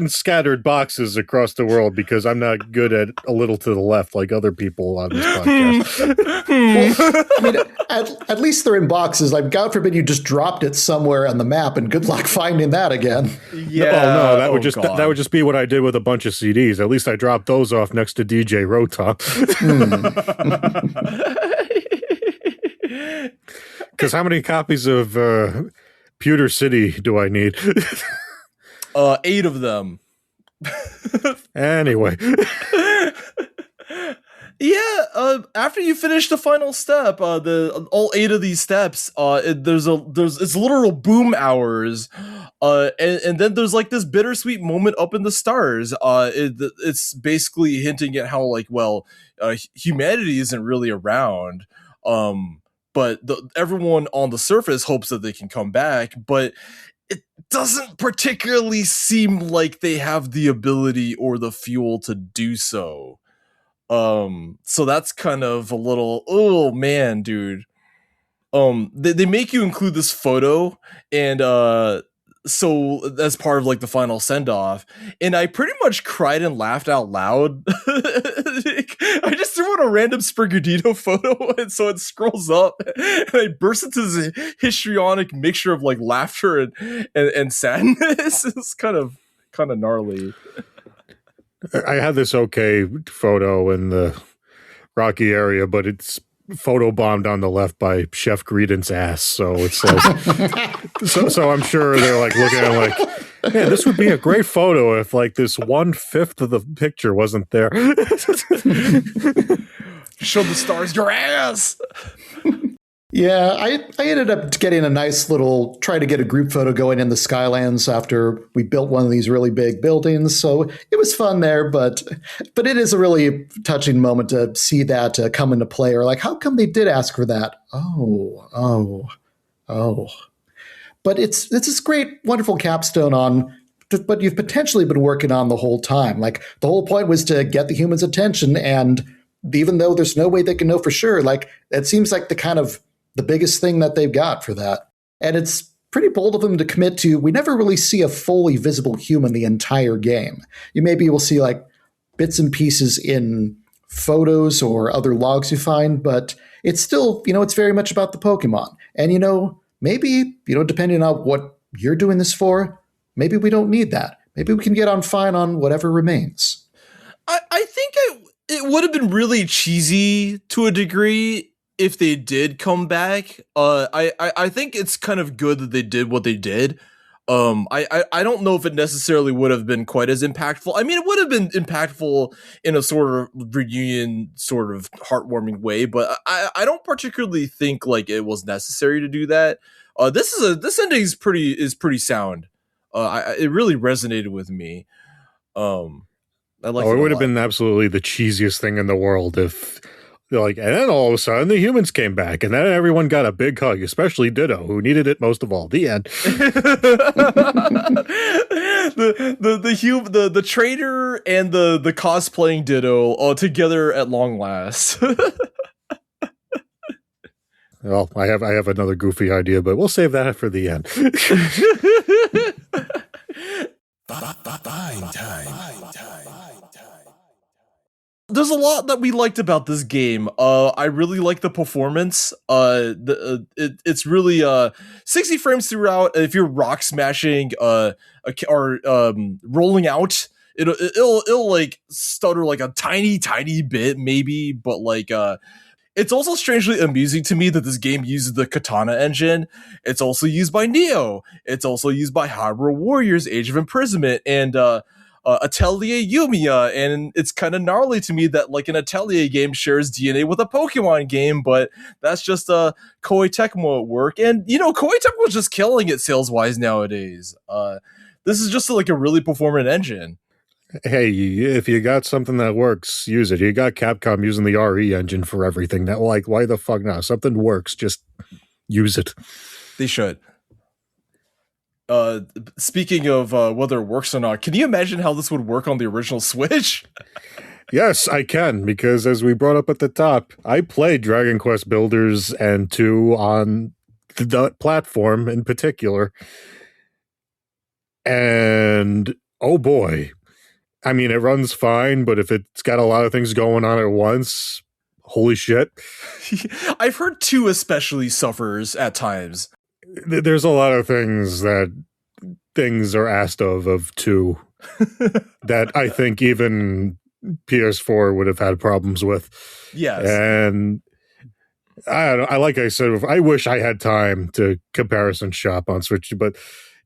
scattered boxes across the world because I'm not good at a little to the left like other people on this podcast. Well, I mean, at least they're in boxes. Like, God forbid you just dropped it somewhere on the map, and good luck finding that again. Yeah. Oh no, that would just be what I did with a bunch of CDs. At least I dropped those off next to DJ Rotop. Because how many copies of Pewter City do I need? 8 of them. Anyway. Yeah, after you finish the final step, all 8 of these steps, it's literal boom hours, and then there's like this bittersweet moment up in the stars. It's basically hinting at how like humanity isn't really around, but everyone on the surface hopes that they can come back, but it doesn't particularly seem like they have the ability or the fuel to do so. So that's kind of a little, oh man, dude. They make you include this photo, and so that's part of like the final send off, and I pretty much cried and laughed out loud. I just threw in a random Sprigadito photo, and so it scrolls up, and I burst into this histrionic mixture of like laughter and sadness. It's kind of gnarly. I had this okay photo in the Rocky area, but it's photobombed on the left by Chef Greedent's ass. So it's like, so I'm sure they're like looking at it like, man, this would be a great photo if like this 1/5 of the picture wasn't there. Show the stars your ass. Yeah, I ended up getting a nice little try to get a group photo going in the Skylands after we built one of these really big buildings. So it was fun there, but it is a really touching moment to see that come into play. Or like, how come they did ask for that? Oh. But it's this great, wonderful capstone on what you've potentially been working on the whole time. Like the whole point was to get the humans' attention, and even though there's no way they can know for sure, like it seems like the biggest thing that they've got for that. And it's pretty bold of them to commit to, we never really see a fully visible human the entire game. You maybe will see like bits and pieces in photos or other logs you find, but it's still, it's very much about the Pokemon. And, maybe, depending on what you're doing this for, maybe we don't need that. Maybe we can get on fine on whatever remains. I think it would have been really cheesy to a degree if they did come back. I think it's kind of good that they did what they did. I don't know if it necessarily would have been quite as impactful. I mean, it would have been impactful in a sort of reunion, sort of heartwarming way, but I don't particularly think like it was necessary to do that. This ending is pretty sound. It really resonated with me. I like Oh, it it a would have lot. been absolutely the cheesiest thing in the world if, like, and then all of a sudden the humans came back, and then everyone got a big hug, especially Ditto, who needed it most of all. The end. The trader and the cosplaying Ditto all together at long last. Well, I have another goofy idea, but we'll save that for the end. Fine time. There's a lot that we liked about this game. I really like the performance. It's really 60 frames throughout. If you're rock smashing or rolling out, it'll like stutter like a tiny bit maybe, but like it's also strangely amusing to me that this game uses the Katana engine. It's also used by Neo. It's also used by Hyrule Warriors: Age of Imprisonment and Atelier Yumiya, and it's kind of gnarly to me that like an Atelier game shares DNA with a Pokemon game, but that's just Koei Tecmo at work. And you know, Koei Tecmo is just killing it sales wise nowadays. This is just like a really performant engine. Hey, if you got something that works, use it. You got Capcom using the RE engine for everything. That, like, why the fuck not? Something works, just use it. They should. Speaking of whether it works or not, can you imagine how this would work on the original Switch? Yes, I can, because as we brought up at the top, I played Dragon Quest Builders and 2 on the platform in particular. And oh boy. I mean, it runs fine, but if it's got a lot of things going on at once, holy shit. I've heard 2 especially suffers at times. There's a lot of things are asked of 2 that I think even PS4 would have had problems with. Yes. And like I said, I wish I had time to comparison shop on Switch, but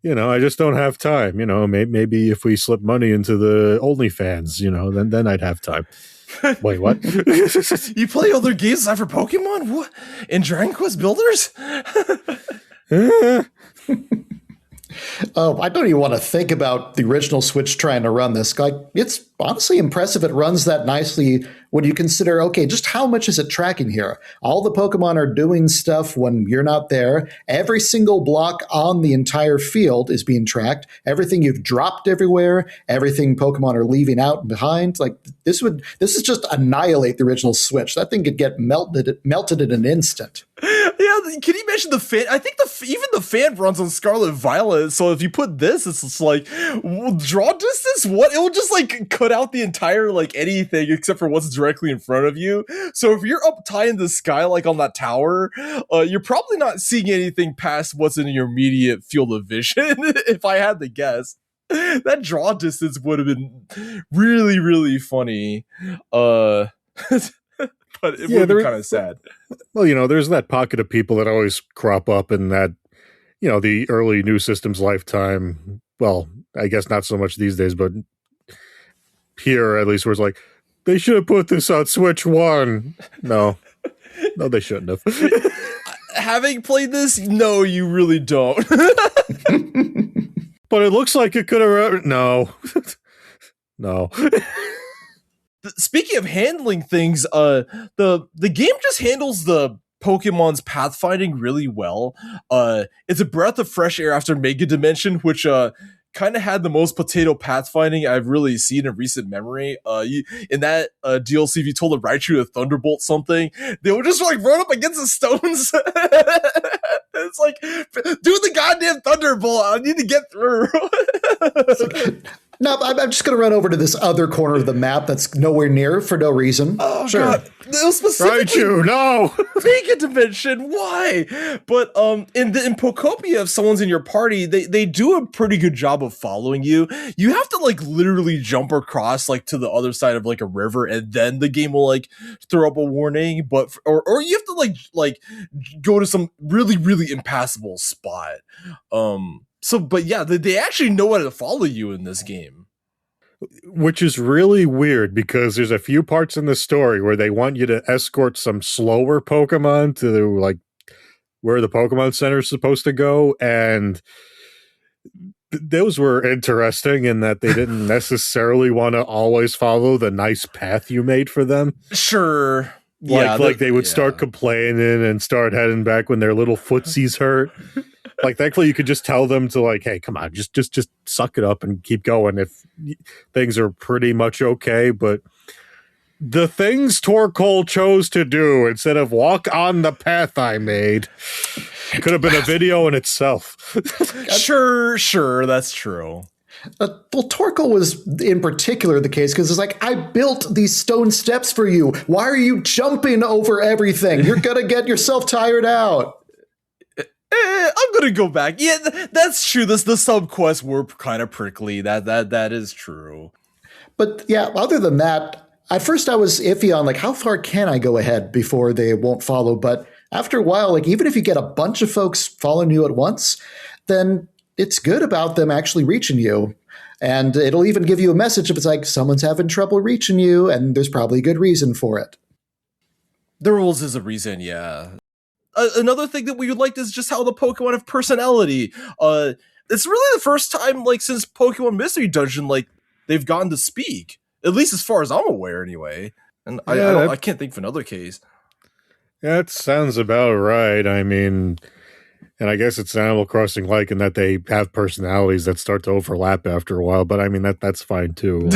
you know, I just don't have time. You know, maybe if we slip money into the OnlyFans, you know, then I'd have time. Wait, what? You play other games aside for Pokemon? What? In Dragon Quest Builders? Oh, I don't even want to think about the original Switch trying to run this. Like, it's honestly impressive it runs that nicely when you consider, okay, just how much is it tracking here? All the Pokemon are doing stuff when you're not there. Every single block on the entire field is being tracked. Everything you've dropped everywhere, everything Pokemon are leaving out and behind. Like, this is just annihilate the original Switch. That thing could get melted in an instant. Yeah, can you imagine the fan? I think even the fan runs on Scarlet Violet. So if you put this, it's just like draw distance. What? It will just like cut out the entire like anything except for what's directly in front of you. So if you're up high in the sky, like on that tower, you're probably not seeing anything past what's in your immediate field of vision. If I had to guess, that draw distance would have been really, really funny. But it would be kind of sad. Well, you know, there's that pocket of people that always crop up in that, you know, the early new systems lifetime. Well, I guess not so much these days, but here at least where it's like, they should have put this on Switch 1. No, they shouldn't have. Having played this, no, you really don't. But it looks like it could have. No. No. Speaking of handling things, the game just handles the Pokemon's pathfinding really well. It's a breath of fresh air after Mega Dimension, which kind of had the most potato pathfinding I've really seen in recent memory. In that DLC, if you told the Raichu to Thunderbolt something, they would just like run up against the stones. It's like, do the goddamn Thunderbolt! I need to get through. No, I'm just going to run over to this other corner of the map that's nowhere near for no reason. Oh, sure. God. It was specifically Raichu, no! Mega Dimension, why? But in Pokopia, if someone's in your party, they do a pretty good job of following you. You have to like literally jump across like to the other side of like a river, and then the game will like throw up a warning. But or you have to like go to some really, really impassable spot. So, but yeah, they actually know how to follow you in this game. Which is really weird because there's a few parts in the story where they want you to escort some slower Pokemon to like where the Pokemon Center is supposed to go, and those were interesting in that they didn't necessarily want to always follow the nice path you made for them. Sure. Yeah, Like they would start complaining and start heading back when their little footsies hurt. Like, thankfully, you could just tell them to, like, hey, come on, just suck it up and keep going if things are pretty much okay. But the things Torkoal chose to do instead of walk on the path I made could have been a video in itself. Sure, that's true. Well, Torkoal was in particular the case because it's like, I built these stone steps for you. Why are you jumping over everything? You're going to get yourself tired out. I'm going to go back. Yeah, that's true. The sub-quests were kind of prickly. That is true. But yeah, other than that, at first I was iffy on like, how far can I go ahead before they won't follow? But after a while, like even if you get a bunch of folks following you at once, then it's good about them actually reaching you. And it'll even give you a message if it's like someone's having trouble reaching you, and there's probably a good reason for it. The rules is a reason, yeah. Another thing that we would like is just how the Pokemon have personality. It's really the first time, like, since Pokemon Mystery Dungeon, like, they've gotten to speak. At least as far as I'm aware, anyway. And Yeah, I can't think of another case. That sounds about right. I mean, and I guess it's Animal Crossing like in that they have personalities that start to overlap after a while. But I mean that's fine too.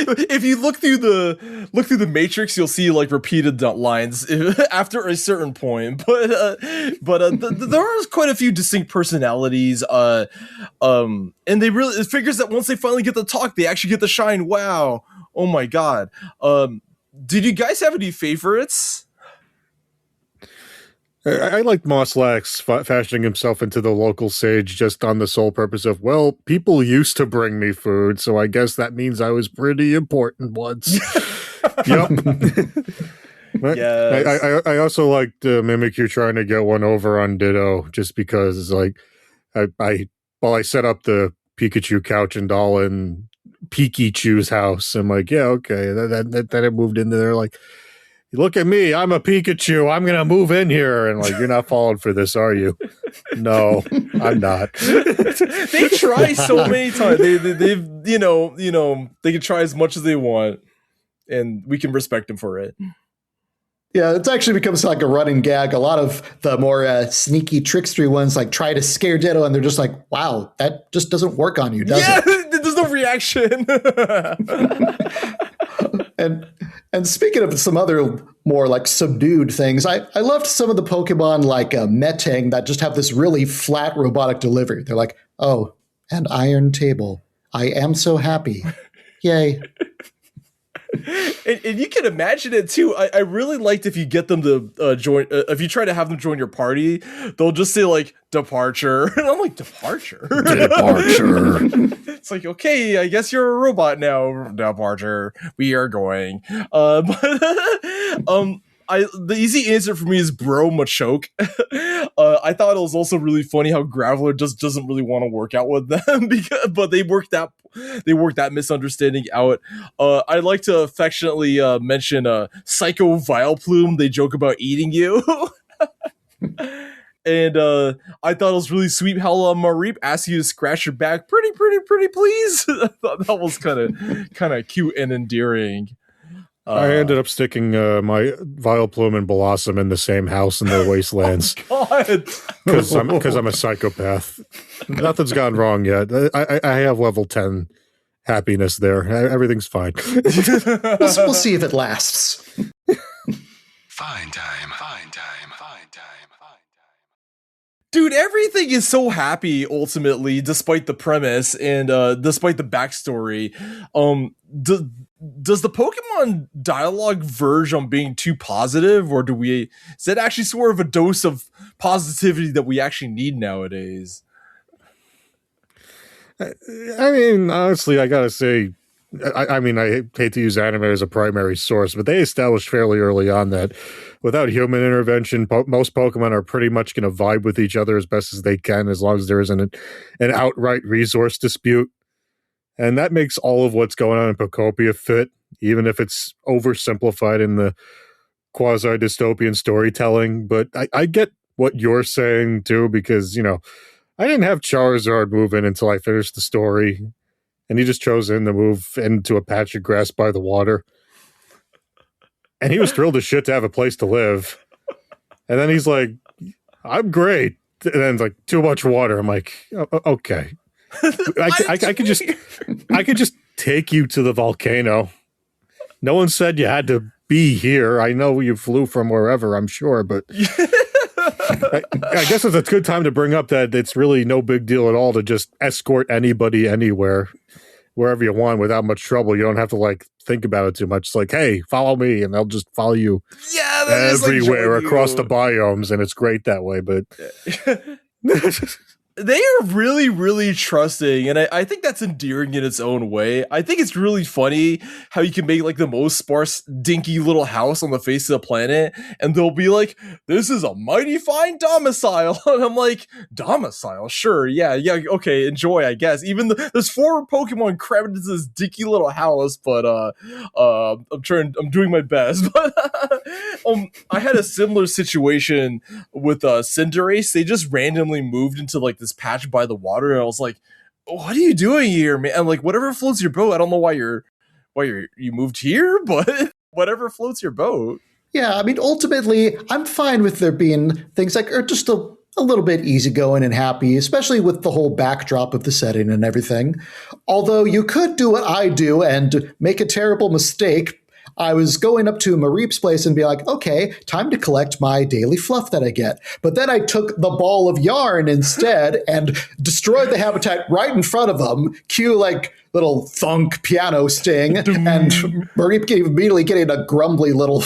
Like, if you look through the matrix, you'll see like repeated lines after a certain point. But there are quite a few distinct personalities. And they really, it figures that once they finally get to talk, they actually get to shine. Wow! Oh my god! Did you guys have any favorites? I liked Moslax fashioning himself into the local sage just on the sole purpose of, well, people used to bring me food, so I guess that means I was pretty important once. Yep. Yes. I also liked Mimikyu trying to get one over on Ditto just because, like, I set up the Pikachu couch and doll in Pikachu's house. I'm like, yeah, okay. That I moved into there, like, look at me, I'm a Pikachu, I'm gonna move in here. And like, you're not falling for this, are you? No, I'm not. They try so many times. They've you know, they can try as much as they want, and we can respect them for it. Yeah, it's actually becomes like a running gag. A lot of the more sneaky, trickstery ones like try to scare Ditto, and they're just like, wow, that just doesn't work on you, does it? There's no reaction. And speaking of some other more like subdued things, I loved some of the Pokemon like Metang that just have this really flat robotic delivery. They're like, oh, an iron table. I am so happy. Yay. And you can imagine it too. I really liked if you get them to join. If you try to have them join your party, they'll just say like departure, and I'm like, departure. It's like, okay, I guess you're a robot now. Departure. We are going. The easy answer for me is Bro Machoke. I thought it was also really funny how Graveler just doesn't really want to work out with them, but they worked that misunderstanding out. I'd like to affectionately mention Psycho Vileplume. They joke about eating you. And I thought it was really sweet how Mareep asked you to scratch your back, pretty please. I thought that was kind of cute and endearing. I ended up sticking my Vileplume and Blossom in the same house in the wastelands. Oh God, because I'm a psychopath. Nothing's gone wrong yet. I have level 10 happiness there. Everything's fine. We'll see if it lasts. Fine time. dude, everything is so happy ultimately, despite the premise and despite the backstory. Does the Pokemon dialogue verge on being too positive, or is that actually sort of a dose of positivity that we actually need nowadays? I mean, honestly, I gotta say, I mean, I hate to use anime as a primary source, but they established fairly early on that without human intervention, most Pokemon are pretty much going to vibe with each other as best as they can, as long as there isn't an outright resource dispute. And that makes all of what's going on in Pokopia fit, even if it's oversimplified in the quasi-dystopian storytelling. But I get what you're saying, too, because, you know, I didn't have Charizard move in until I finished the story, and he just chose in to move into a patch of grass by the water. And he was thrilled as shit to have a place to live. And then he's like, I'm great. And then it's like, too much water. I'm like, okay. I could just take you to the volcano. No one said you had to be here. I know you flew from wherever, I'm sure, but I guess it's a good time to bring up that it's really no big deal at all to just escort anybody anywhere, wherever you want without much trouble. You don't have to like think about it too much. It's like, hey, follow me, and they'll just follow you everywhere across the biomes, and it's great that way. But they are really, really trusting, and I think that's endearing in its own way. I think it's really funny how you can make like the most sparse, dinky little house on the face of the planet, and they'll be like, "This is a mighty fine domicile," and I'm like, "Domicile? Sure, yeah, okay, enjoy, I guess." Even there's 4 Pokemon crammed into this dinky little house, but I'm doing my best. But I had a similar situation with Cinderace. They just randomly moved into like this patch by the water, and I was like, what are you doing here, man? I'm like, whatever floats your boat. I don't know why you moved here, but whatever floats your boat. Yeah, I mean, ultimately, I'm fine with there being things like, or just a little bit easygoing and happy, especially with the whole backdrop of the setting and everything. Although you could do what I do and make a terrible mistake. I was going up to Mareep's place and be like, okay, time to collect my daily fluff that I get. But then I took the ball of yarn instead and destroyed the habitat right in front of them. Cue like little thunk piano sting, and Mareep immediately getting a grumbly little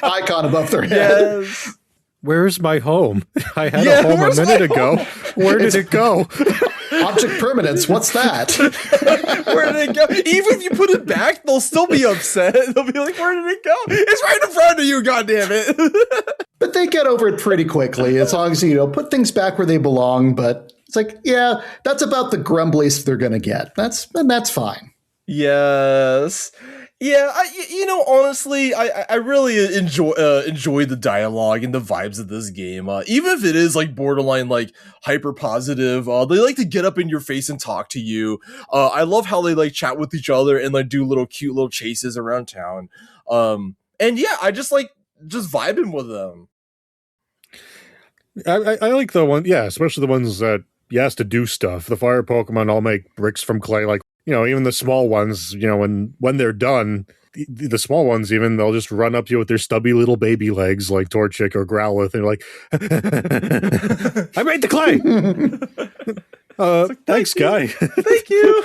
icon above their head. Yes. Where's my home? I had a home a minute ago. Where did it go? Object permanence, what's that? Where did it go? Even if you put it back, they'll still be upset. They'll be like, where did it go? It's right in front of you, goddammit. But they get over it pretty quickly, as long as you put things back where they belong. But it's like, yeah, that's about the grumbliest they're going to get. That's fine. Yes. Yeah, honestly, I really enjoy the dialogue and the vibes of this game. Even if it is like borderline like hyper positive, they like to get up in your face and talk to you. I love how they like chat with each other and like do little cute little chases around town. And yeah, I just like vibing with them. I like the one, yeah, especially the ones that you has to do stuff. The fire Pokemon all make bricks from clay, like. Even the small ones, when they're done, the small ones even, they'll just run up to you with their stubby little baby legs like Torchic or Growlithe, and they're like, I made the clay! Thanks, guy. Thank you!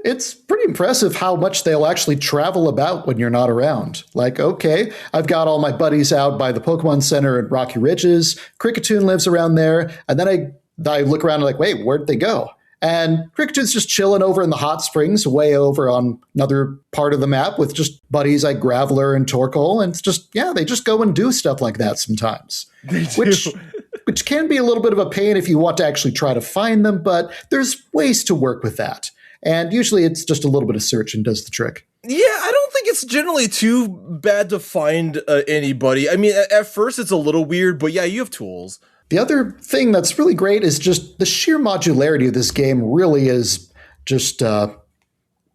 It's pretty impressive how much they'll actually travel about when you're not around. Like, okay, I've got all my buddies out by the Pokemon Center at Rocky Ridges, Kricketune lives around there, and then I look around and like, wait, where'd they go? And Kricketoone's just chilling over in the hot springs, way over on another part of the map with just buddies like Graveler and Torkoal. And it's just, yeah, they just go and do stuff like that sometimes. Which can be a little bit of a pain if you want to actually try to find them, but there's ways to work with that. And usually it's just a little bit of search and does the trick. Yeah, I don't think it's generally too bad to find anybody. I mean, at first it's a little weird, but yeah, you have tools. The other thing that's really great is just the sheer modularity of this game really is just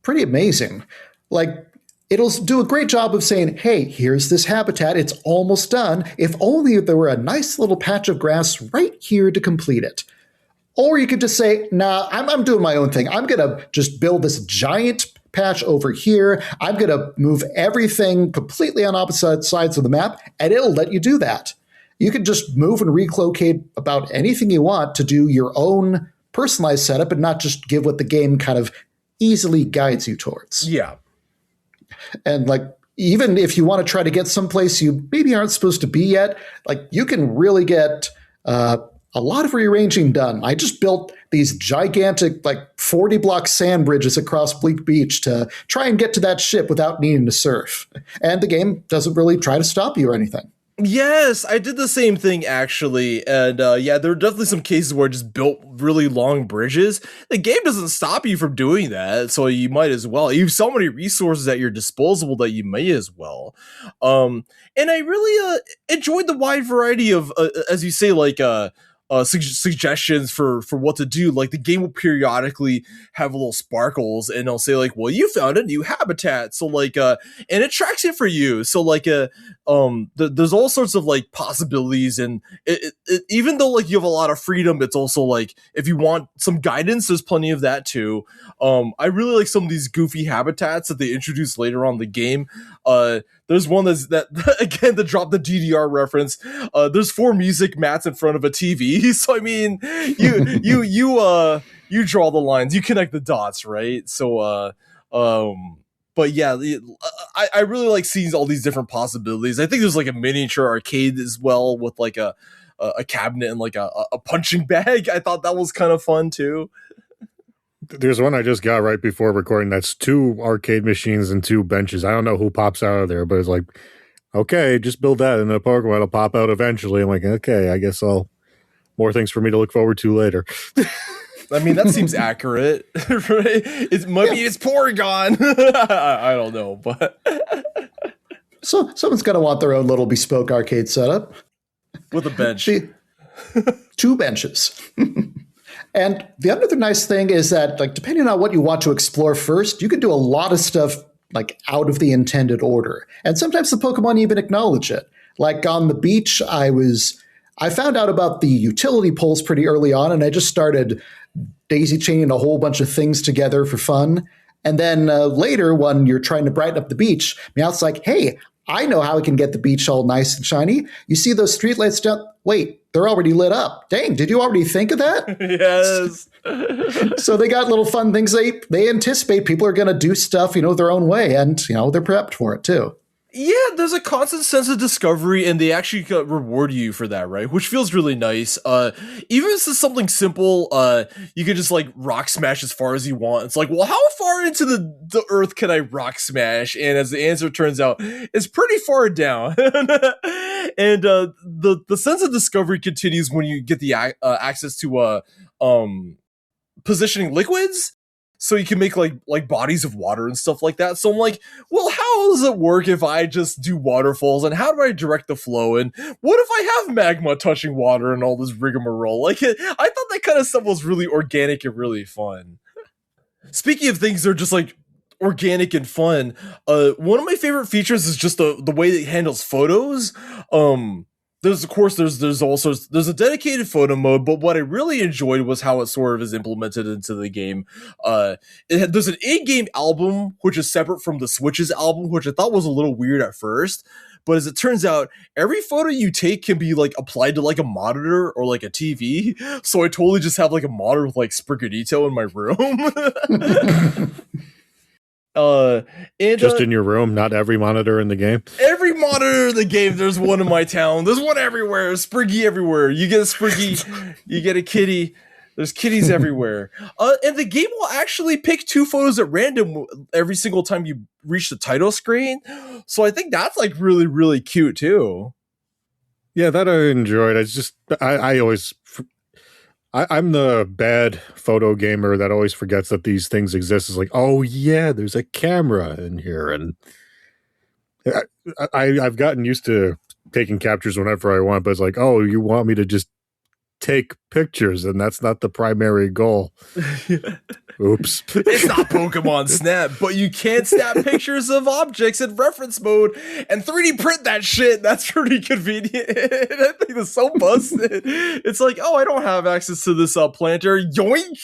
pretty amazing. Like, it'll do a great job of saying, hey, here's this habitat. It's almost done. If only there were a nice little patch of grass right here to complete it. Or you could just say, nah, I'm doing my own thing. I'm going to just build this giant patch over here. I'm going to move everything completely on opposite sides of the map, and it'll let you do that. You can just move and relocate about anything you want to do your own personalized setup and not just give what the game kind of easily guides you towards. Yeah. And like, even if you want to try to get someplace you maybe aren't supposed to be yet, like you can really get a lot of rearranging done. I just built these gigantic, like 40 block sand bridges across Bleak Beach to try and get to that ship without needing to surf. And the game doesn't really try to stop you or anything. Yes, I did the same thing actually, and yeah, there are definitely some cases where I just built really long bridges. The game doesn't stop you from doing that, so you might as well. You have so many resources at your disposal that you may as well. And I really enjoyed the wide variety of, as you say, like suggestions for what to do. Like the game will periodically have little sparkles, and it'll say like, "Well, you found a new habitat," so like, and it tracks it for you. So like, there's all sorts of like possibilities, and even though like you have a lot of freedom, it's also like if you want some guidance, there's plenty of that too. I really like some of these goofy habitats that they introduce later on in the game. There's one that again, to drop the DDR reference, there's 4 music mats in front of a TV. So I mean, you draw the lines, you connect the dots, right? So but yeah, I really like seeing all these different possibilities. I think there's like a miniature arcade as well with like a cabinet and like a punching bag. I thought that was kind of fun too. There's one I just got right before recording that's 2 arcade machines and 2 benches. I don't know who pops out of there, but it's like, okay, just build that and the Pokemon will pop out eventually. I'm like, okay, I guess more things for me to look forward to later. I mean, that seems accurate, right? It might be it's Porygon. I don't know, but So someone's going to want their own little bespoke arcade setup. With a bench. 2 benches. And the other nice thing is that, like, depending on what you want to explore first, you can do a lot of stuff like out of the intended order. And sometimes the Pokemon even acknowledge it. Like on the beach, I found out about the utility poles pretty early on, and I just started daisy chaining a whole bunch of things together for fun. And then later, when you're trying to brighten up the beach, Meowth's like, hey, I know how we can get the beach all nice and shiny. You see those streetlights down? Wait, they're already lit up. Dang, did you already think of that? Yes. So they got little fun things. They anticipate people are going to do stuff, their own way, and, they're prepped for it too. Yeah, there's a constant sense of discovery, and they actually reward you for that, right? Which feels really nice. Even if it's something simple, you can just like rock smash as far as you want. It's like, well, how far into the earth can I rock smash? And as the answer turns out, it's pretty far down. And the sense of discovery continues when you get the access to positioning liquids. So you can make like bodies of water and stuff like that. So I'm like, well, how does it work if I just do waterfalls? And how do I direct the flow? And what if I have magma touching water and all this rigmarole? Like, I thought that kind of stuff was really organic and really fun. Speaking of things that are just like organic and fun, one of my favorite features is just the way that it handles photos. There's a dedicated photo mode, but what I really enjoyed was how it sort of is implemented into the game. There's an in-game album, which is separate from the Switch's album, which I thought was a little weird at first. But as it turns out, every photo you take can be like applied to like a monitor or like a TV. So I totally just have like a monitor with like Sprigatito in my room. Just in your room, not every monitor in the game. Every monitor in the game, there's one in my town. There's one everywhere. Spriggy everywhere. You get a Spriggy, you get a kitty. There's kitties everywhere. And the game will actually pick 2 photos at random every single time you reach the title screen. So I think that's like really, really cute too. Yeah, that I enjoyed. I'm the bad photo gamer that always forgets that these things exist. It's like, oh yeah, there's a camera in here, and I've gotten used to taking captures whenever I want. But it's like, oh, you want me to just take pictures, and that's not the primary goal. Oops. It's not Pokemon Snap, but you can snap pictures of objects in reference mode and 3D print that shit. That's pretty convenient. I think that's so busted. It's like, oh, I don't have access to this planter. Yoink!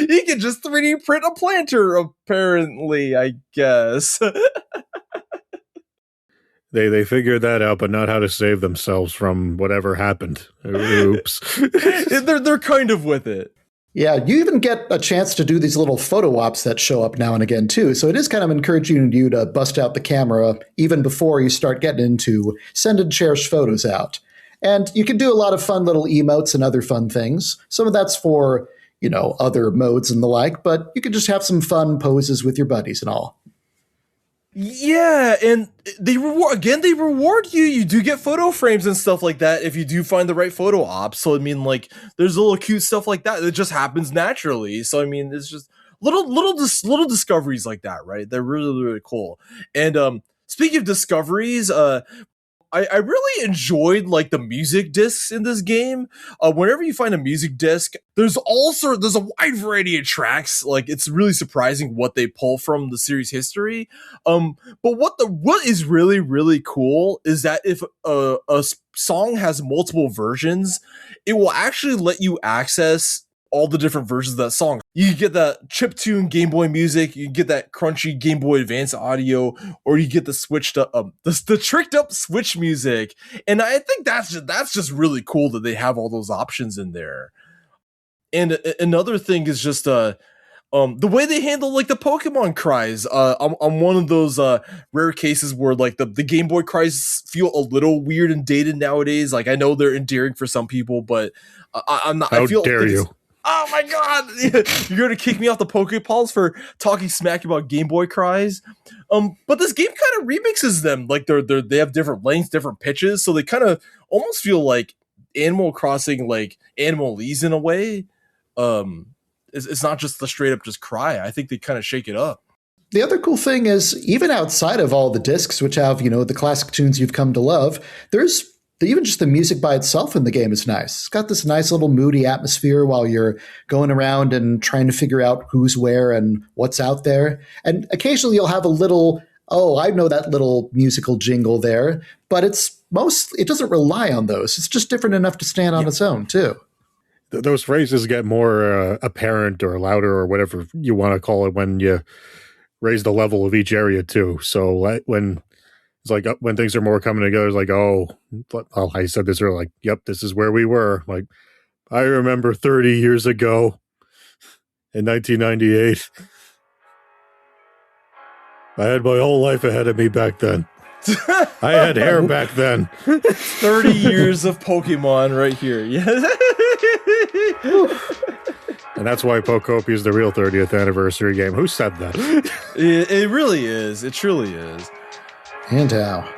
You can just 3D print a planter, apparently, I guess. They figured that out, but not how to save themselves from whatever happened. Oops. They're kind of with it. Yeah, you even get a chance to do these little photo ops that show up now and again, too. So it is kind of encouraging you to bust out the camera even before you start getting into send and cherish photos out. And you can do a lot of fun little emotes and other fun things. Some of that's for, other modes and the like, but you can just have some fun poses with your buddies and all. Yeah, and they reward you. You do get photo frames and stuff like that if you do find the right photo op. So I mean, like, there's a little cute stuff like that that just happens naturally. So I mean, it's just little discoveries like that, right? They're really, really cool. And speaking of discoveries, I really enjoyed like the music discs in this game. Whenever you find a music disc, there's a wide variety of tracks. Like it's really surprising what they pull from the series history. But what is really really cool is that if a song has multiple versions, it will actually let you access all the different versions of that song. You get that chiptune Game Boy music, you get that crunchy Game Boy Advance audio, or you get the switched up, the tricked up Switch music. And I think that's just really cool that they have all those options in there. And another thing is just the way they handle like the Pokemon cries. I'm one of those rare cases where like the Game Boy cries feel a little weird and dated nowadays. Like I know they're endearing for some people, but I'm not. How dare you? Oh my god! You're gonna kick me off the PokéPals for talking smack about Game Boy cries. But this game kind of remixes them. Like they have different lengths, different pitches, so they kind of almost feel like Animal Crossing, like Animalese in a way. It's not just the straight up just cry. I think they kind of shake it up. The other cool thing is, even outside of all the discs, which have, the classic tunes you've come to love, there's even just the music by itself in the game is nice. It's got this nice little moody atmosphere while you're going around and trying to figure out who's where and what's out there. And occasionally you'll have a little, oh, I know that little musical jingle there, but it doesn't rely on those. It's just different enough to stand on its own too. Those phrases get more apparent or louder or whatever you want to call it when you raise the level of each area too. So when it's like when things are more coming together, it's like, oh, I said this earlier, like, yep, this is where we were. Like, I remember 30 years ago in 1998. I had my whole life ahead of me back then. I had hair back then. 30 years of Pokemon right here. Yeah. And that's why Pokopia is the real 30th anniversary game. Who said that? It really is. It truly is. And how.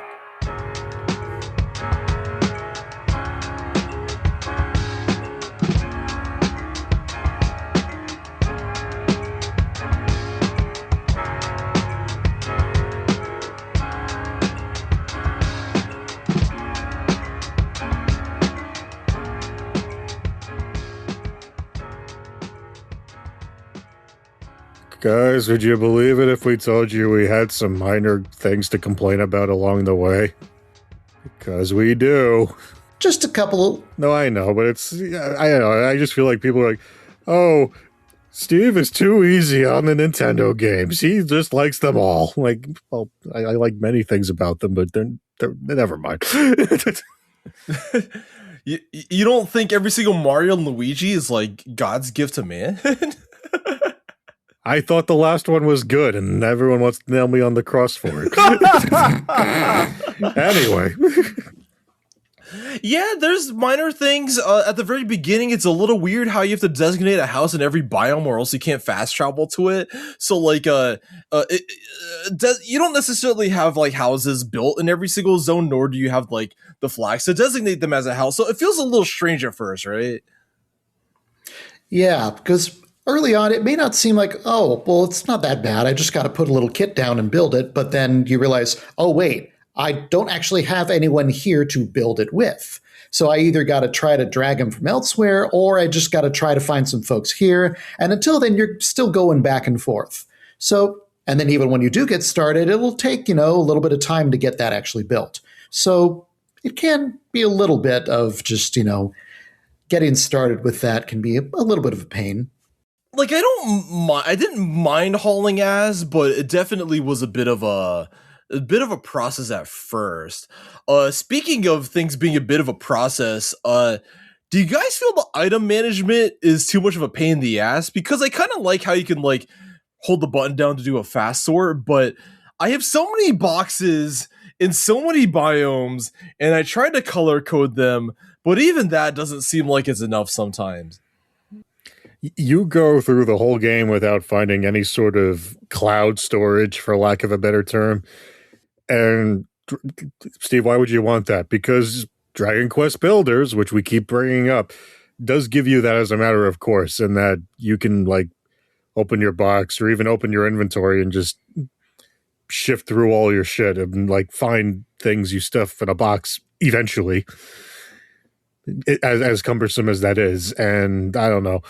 Guys, would you believe it if we told you we had some minor things to complain about along the way? Because we do. Just a couple. No, I know, but I don't know. I just feel like people are like, oh, Steve is too easy on the Nintendo games. He just likes them all. Like, well, I like many things about them, but they're never mind. You don't think every single Mario and Luigi is like God's gift to man? I thought the last one was good, and everyone wants to nail me on the cross for it. Anyway. Yeah, there's minor things. At the very beginning, it's a little weird how you have to designate a house in every biome or else you can't fast travel to it. So, like, you don't necessarily have, like, houses built in every single zone, nor do you have, like, the flags to designate them as a house. So it feels a little strange at first, right? Yeah, because early on, it may not seem like, oh, well, it's not that bad. I just got to put a little kit down and build it. But then you realize, oh, wait, I don't actually have anyone here to build it with. So I either got to try to drag them from elsewhere, or I just got to try to find some folks here. And until then, you're still going back and forth. So, and then even when you do get started, it'll take, a little bit of time to get that actually built. So it can be a little bit of just, getting started with that can be a little bit of a pain. Like, I didn't mind hauling ass, but it definitely was a bit of a process at first. Speaking of things being a bit of a process, do you guys feel the item management is too much of a pain in the ass? Because I kind of like how you can, like, hold the button down to do a fast sort, but I have so many boxes in so many biomes, and I tried to color code them, but even that doesn't seem like it's enough sometimes. You go through the whole game without finding any sort of cloud storage, for lack of a better term. And Steve, why would you want that? Because Dragon Quest Builders, which we keep bringing up, does give you that as a matter of course, and that you can, like, open your box or even open your inventory and just shift through all your shit and like find things you stuff in a box eventually, as cumbersome as that is. And I don't know,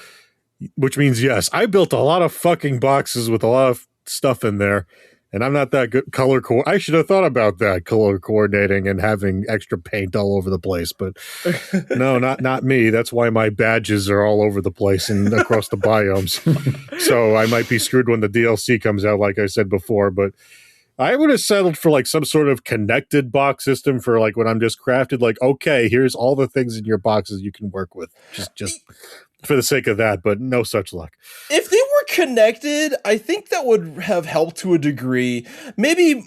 which means, yes, I built a lot of fucking boxes with a lot of stuff in there, and I'm not that good I should have thought about that, color coordinating and having extra paint all over the place, but no, not me. That's why my badges are all over the place and across the biomes. So I might be screwed when the DLC comes out, like I said before, but I would have settled for like some sort of connected box system for like when I'm just crafted, like, okay, here's all the things in your boxes you can work with. Just for the sake of that, but no such luck. If they were connected, I think that would have helped to a degree. Maybe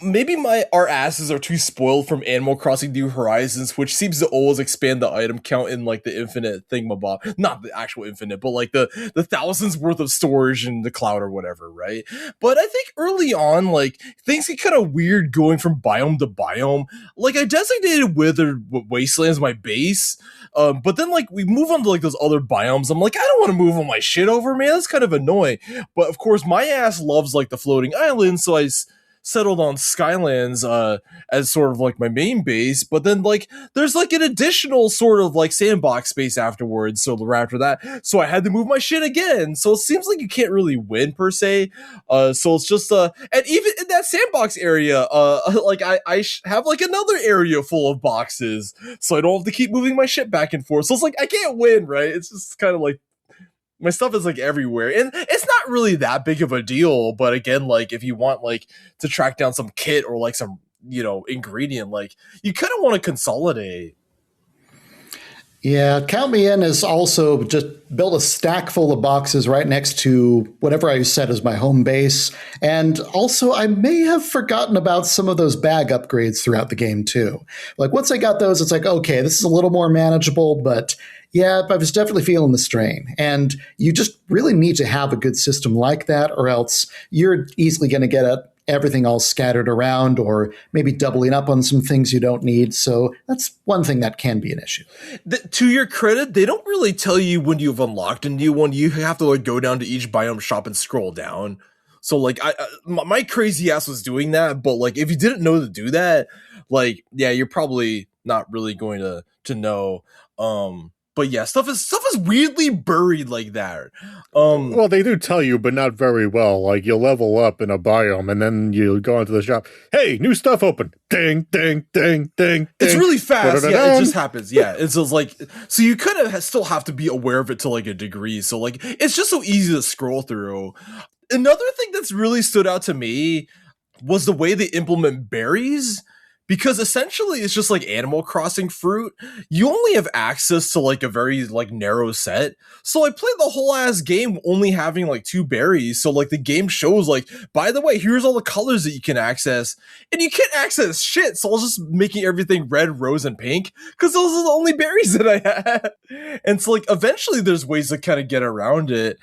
our asses are too spoiled from Animal Crossing New Horizons, which seems to always expand the item count in like the infinite thingamabob. Not the actual infinite, but like the thousands worth of storage in the cloud or whatever, right? But I think early on, like, things get kind of weird going from biome to biome. Like, I designated Withered Wastelands my base, but then like we move on to like those other biomes. I'm like, I don't want to move all my shit over, man. That's kind of annoying. But of course, my ass loves like the floating islands, so I settled on Skylands as sort of like my main base. But then like there's like an additional sort of like sandbox space afterwards. So after that, so I had to move my shit again. So it seems like you can't really win per se. So it's just and even in that sandbox area, like I have like another area full of boxes, so I don't have to keep moving my shit back and forth. So it's like I can't win, right? It's just kind of like my stuff is like everywhere, and it's not really that big of a deal. But again, like if you want like to track down some kit or like some, you know, ingredient, like you kind of want to consolidate. Yeah, count me in as also just build a stack full of boxes right next to whatever I set as my home base. And also, I may have forgotten about some of those bag upgrades throughout the game too. Like once I got those, it's like, okay, this is a little more manageable, but yeah, I was definitely feeling the strain. And you just really need to have a good system like that, or else you're easily going to get everything all scattered around, or maybe doubling up on some things you don't need. So that's one thing that can be an issue. To your credit, they don't really tell you when you've unlocked a new one. You have to like go down to each biome shop and scroll down. So like my crazy ass was doing that, but like if you didn't know to do that, like yeah, you're probably not really going to know. But yeah, stuff is weirdly buried like that. Well, they do tell you, but not very well. Like you level up in a biome, and then you go into the shop. Hey, new stuff open! Ding, ding, ding, ding. It's ding. really fast. Yeah, it just happens. Yeah, it's just like so you kind of still have to be aware of it to like a degree. So like it's just so easy to scroll through. Another thing that's really stood out to me was the way they implement berries. Because essentially it's just like Animal Crossing fruit. You only have access to like a very like narrow set. So I played the whole ass game only having like 2 berries. So like the game shows like, by the way, here's all the colors that you can access. And you can't access shit. So I was just making everything red, rose, and pink. Because those are the only berries that I had. And so like eventually there's ways to kind of get around it.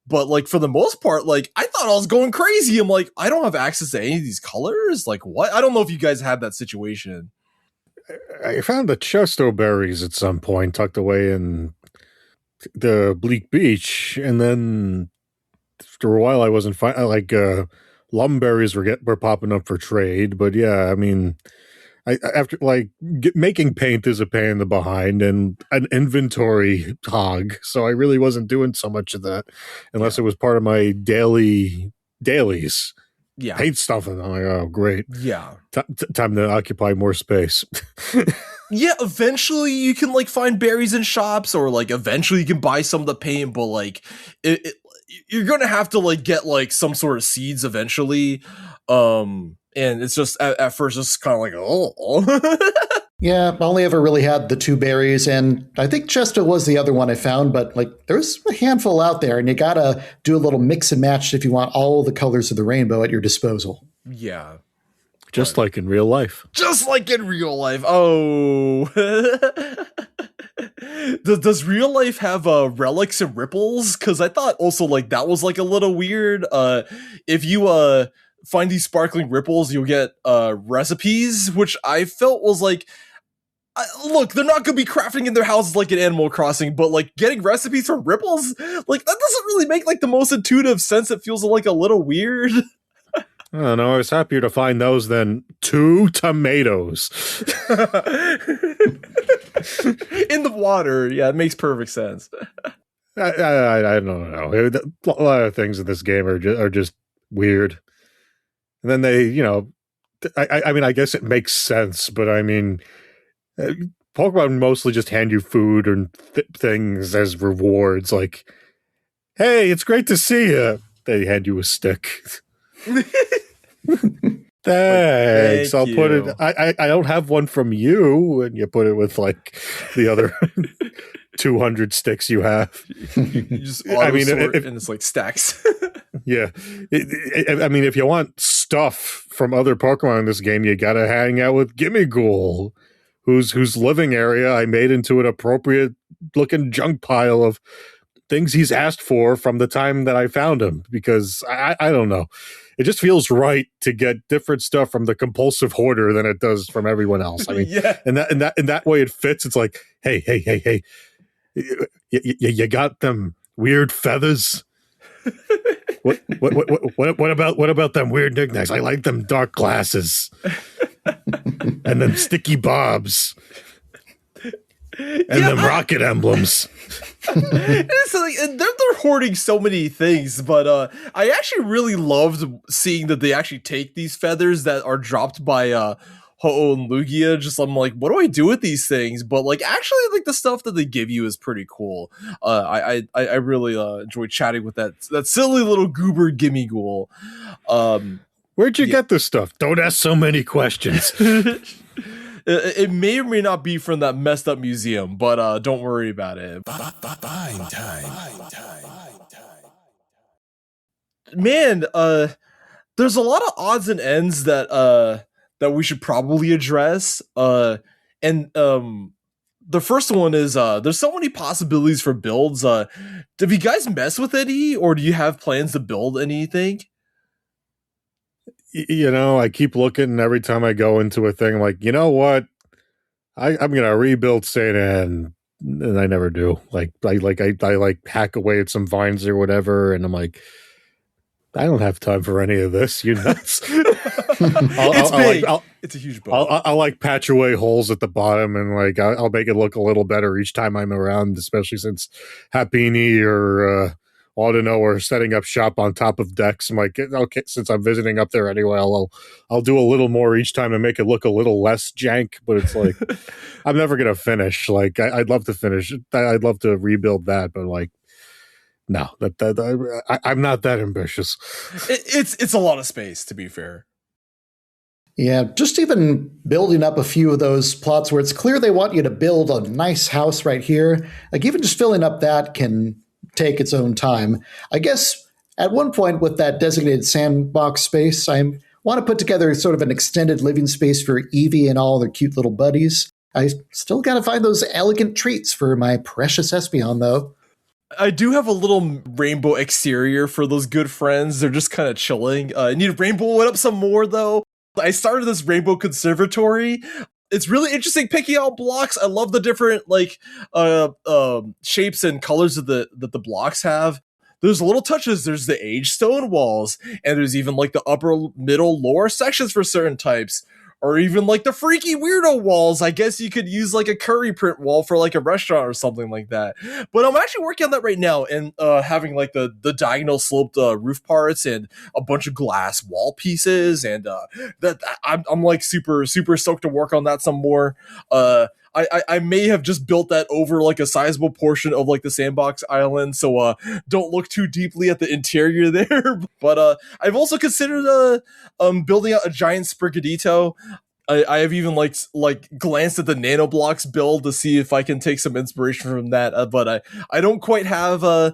But like for the most part, like I thought I was going crazy. I'm like, I don't have access to any of these colors. Like what? I don't know if you guys had that situation. I found the chesto berries at some point tucked away in the Bleak Beach, and then after a while I wasn't like lumberries were popping up for trade. But yeah, I mean, after like making paint is a pain in the behind and an inventory hog, so I really wasn't doing so much of that unless it was part of my dailies. Yeah, paint stuff, and I'm like, oh great, yeah, time to occupy more space. Yeah, eventually you can like find berries in shops, or like eventually you can buy some of the paint, but like you're gonna have to like get like some sort of seeds eventually. And it's just at first it's kind of like, oh. Yeah, I only ever really had the 2 berries, and I think Chesto was the other one I found, but like there's a handful out there, and you gotta do a little mix and match if you want all the colors of the rainbow at your disposal. Yeah. Just like in real life. Just like in real life. Oh. Does real life have relics and ripples? Because I thought also like that was like a little weird. If you find these sparkling ripples, you'll get recipes, which I felt was like, look, they're not going to be crafting in their houses like in Animal Crossing, but like getting recipes from ripples, like that doesn't really make like the most intuitive sense. It feels like a little weird. I don't know. I was happier to find those than 2 tomatoes. In the water. Yeah, it makes perfect sense. I don't know. A lot of things in this game are just weird. And then they, I mean, I guess it makes sense, but I mean, Pokemon mostly just hand you food and things as rewards. Like, hey, it's great to see you. They hand you a stick. Thanks. Thank I'll put you. it. I don't have one from you, and you put it with like the other 200 sticks you have. You just I mean, sort and it's like stacks. Yeah, I mean, if you want stuff from other Pokemon in this game, you gotta hang out with Gimmighoul, whose living area I made into an appropriate looking junk pile of things he's asked for from the time that I found him. Because I don't know, it just feels right to get different stuff from the compulsive hoarder than it does from everyone else. I mean, Yeah. and that way it fits. It's like, hey, you got them weird feathers. What about them weird knickknacks? I like them dark glasses and them sticky bobs and them rocket emblems. It's like, and they're hoarding so many things, but I actually really loved seeing that they actually take these feathers that are dropped by Ho-Oh and Lugia. Just I'm like, what do I do with these things? But like, actually, like the stuff that they give you is pretty cool. I really enjoy chatting with that silly little goober Gimmighoul. Where'd you get this stuff? Don't ask so many questions. It may or may not be from that messed up museum, but don't worry about it. Fine time. Man, there's a lot of odds and ends that we should probably address. And the first one is there's so many possibilities for builds. Have you guys mess with any, or do you have plans to build anything? I keep looking every time I go into a thing. I'm like, you know what? I'm gonna rebuild St. Anne, and I never do. I hack away at some vines or whatever, and I'm like, I don't have time for any of this. You nuts? It's big. It's a huge boat. I'll like patch away holes at the bottom, and like I'll make it look a little better each time I'm around, especially since Happini or Audino are setting up shop on top of decks. I'm like, okay, since I'm visiting up there anyway, I'll do a little more each time to make it look a little less jank. But it's like I'm never gonna finish. Like I'd love to finish. I'd love to rebuild that, but like. No, I'm not that ambitious. It's a lot of space, to be fair. Yeah, just even building up a few of those plots where it's clear they want you to build a nice house right here, like even just filling up that can take its own time. I guess at one point with that designated sandbox space, I want to put together sort of an extended living space for Eevee and all their cute little buddies. I still got to find those elegant treats for my precious Espeon, though. I do have a little rainbow exterior for those good friends. They're just kind of chilling. I need to rainbow it up some more, though. I started this rainbow conservatory. It's really interesting picking out blocks. I love the different shapes and colors that the blocks have. There's little touches. There's the age stone walls, and there's even like the upper, middle, lower sections for certain types. Or even like the freaky weirdo walls. I guess you could use like a curry print wall for like a restaurant or something like that. But I'm actually working on that right now and having like the diagonal sloped roof parts and a bunch of glass wall pieces. And that I'm like super stoked to work on that some more. I may have just built that over like a sizable portion of like the sandbox island, so don't look too deeply at the interior there. But I've also considered building out a giant Sprigatito. I have even like glanced at the nanoblocks build to see if I can take some inspiration from that, but I don't quite have a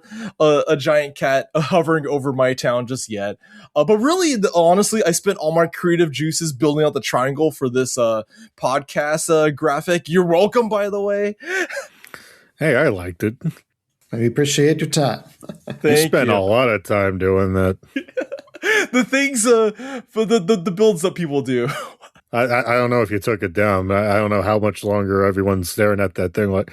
giant cat hovering over my town just yet. But really, honestly, I spent all my creative juices building out the triangle for this podcast graphic. You're welcome, by the way. Hey, I liked it. I appreciate your time. You spent a lot of time doing that. The things for the builds that people do. I don't know if you took it down, but I don't know how much longer everyone's staring at that thing. Like,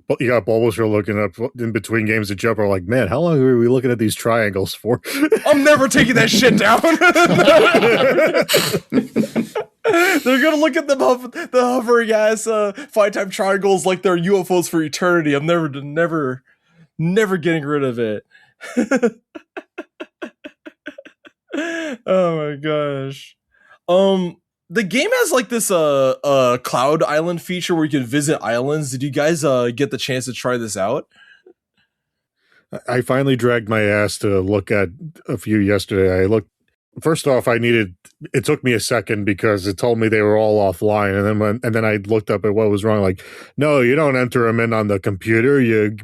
But you got Bulbasaur looking up in between games of Jump. Are like, man, how long are we looking at these triangles for? I'm never taking that shit down. They're gonna look at the hovering ass 5-time triangles like they're UFOs for eternity. I'm never getting rid of it. Oh my gosh. The game has like this cloud island feature where you can visit islands. Did you guys get the chance to try this out? I finally dragged my ass to look at a few yesterday. First off, it took me a second because it told me they were all offline. And then I looked up at what was wrong. Like, no, you don't enter them in on the computer. You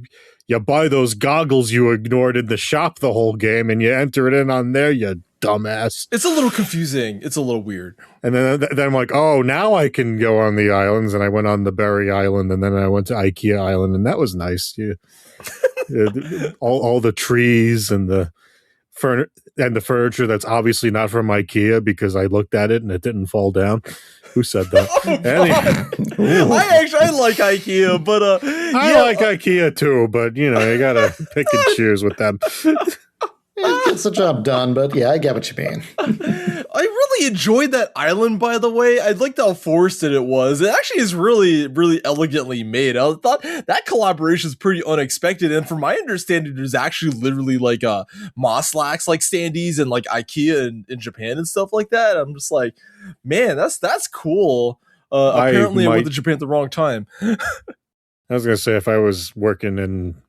buy those goggles you ignored in the shop the whole game and you enter it in on there, you dumbass. It's a little confusing. It's a little weird. And then I'm like, oh, now I can go on the islands. And I went on the Berry Island and then I went to IKEA Island and that was nice. Yeah. all the trees and the furniture that's obviously not from IKEA because I looked at it and it didn't fall down. Who said that? I like IKEA, but I like IKEA too, but you gotta pick and choose with them. It gets the job done, but yeah, I get what you mean. I really enjoyed that island, by the way. I liked how forced it was. It actually is really, really elegantly made. I thought that collaboration is pretty unexpected. And from my understanding, there's actually literally like Moslax like standees and like IKEA in Japan and stuff like that. I'm just like, man, that's cool. Apparently I went to Japan at the wrong time. I was going to say, if I was working in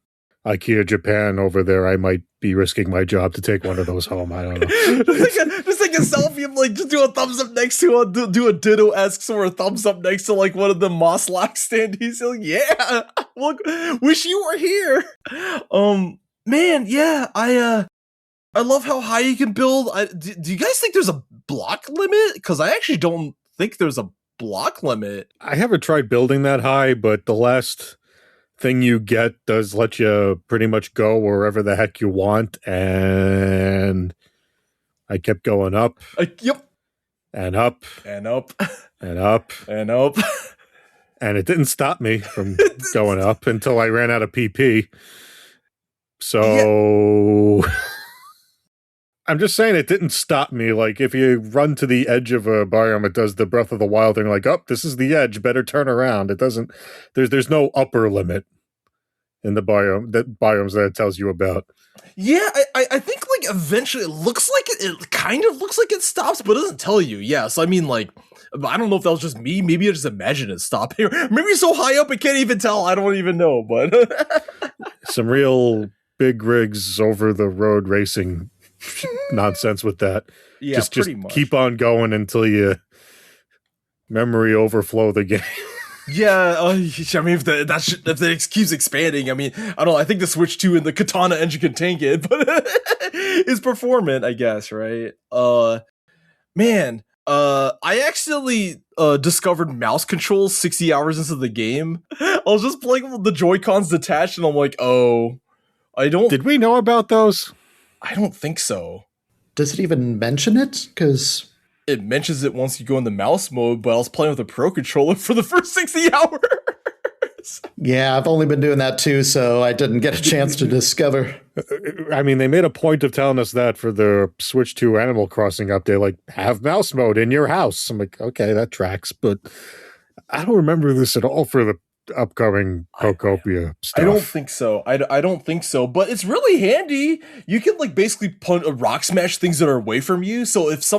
IKEA Japan over there, I might be risking my job to take one of those home. I don't know. just take a selfie of like, just do a thumbs up next to do a ditto-esque or a thumbs up next to like one of the Moslax standees. Like, yeah, look, wish you were here. Man, yeah, I love how high you can build. Do you guys think there's a block limit? Because I actually don't think there's a block limit. I haven't tried building that high, but the last thing you get does let you pretty much go wherever the heck you want, and I kept going up. Yep. And up. And up. And up. And up. And it didn't stop me from going up until I ran out of PP. So yeah. I'm just saying it didn't stop me. Like, if you run to the edge of a biome, it does the Breath of the Wild thing, like, oh, this is the edge, better turn around. It doesn't, there's no upper limit in the biomes that it tells you about. Yeah, I think, like, eventually it kind of looks like it stops, but it doesn't tell you. Yeah, so I mean, like, I don't know if that was just me. Maybe I just imagine it stopping. Maybe it's so high up it can't even tell. I don't even know, but. Some real big rigs over the road racing nonsense with that. Yeah, just much. Keep on going until you memory overflow the game. Yeah, I mean, if that keeps expanding, I mean, I don't know. I think the Switch 2 and the Katana engine can tank it, but it's performant, I guess, right? Man, I accidentally discovered mouse controls 60 hours into the game. I was just playing with the Joy-Cons detached, and I'm like, oh, Did we know about those? I don't think so. Does it even mention it? Because it mentions it once you go in the mouse mode, but I was playing with a Pro Controller for the first 60 hours. Yeah, I've only been doing that too, so I didn't get a chance to discover. I mean, they made a point of telling us that for the Switch 2 Animal Crossing update, like, have mouse mode in your house. I'm like, okay, that tracks, but I don't remember this at all for the upcoming Pokopia stuff. I don't think so. I don't think so, but it's really handy. You can like basically rock smash things that are away from you. So if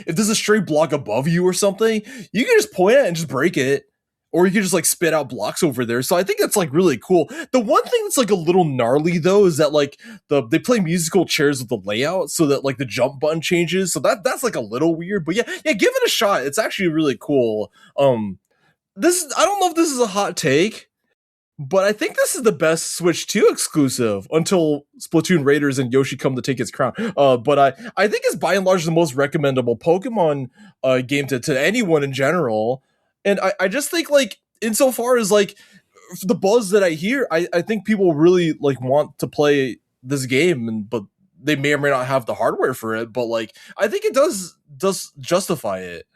there's a stray block above you or something, you can just point at it and just break it. Or you can just like spit out blocks over there. So I think that's like really cool. The one thing that's like a little gnarly though is that like they play musical chairs with the layout so that like the jump button changes. So that's like a little weird, but yeah, give it a shot. It's actually really cool. I don't know if this is a hot take, but I think this is the best Switch 2 exclusive until Splatoon Raiders and Yoshi come to take its crown. But I think it's by and large the most recommendable Pokemon game to anyone in general. And I just think like insofar as like the buzz that I hear, I think people really like want to play this game, but they may or may not have the hardware for it. But like I think it does justify it.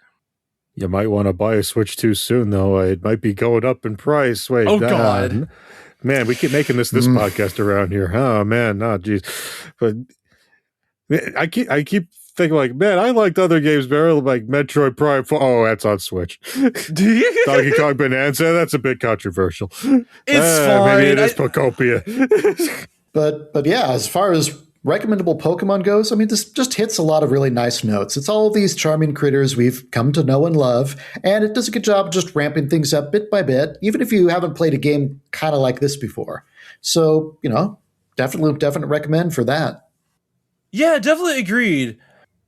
You might want to buy a Switch 2 soon, though. It might be going up in price. Wait, God. Man, we keep making this podcast around here. Oh man, oh geez. But I keep thinking like, man, I liked other games better, like Metroid Prime 4. Oh, that's on Switch. Donkey Kong Bonanza, that's a bit controversial. It's fine. Maybe it is Pokopia. But yeah, as far as recommendable Pokemon goes, I mean, this just hits a lot of really nice notes. It's all of these charming critters we've come to know and love, and it does a good job just ramping things up bit by bit, even if you haven't played a game kind of like this before. So, definitely recommend for that. Yeah, definitely agreed.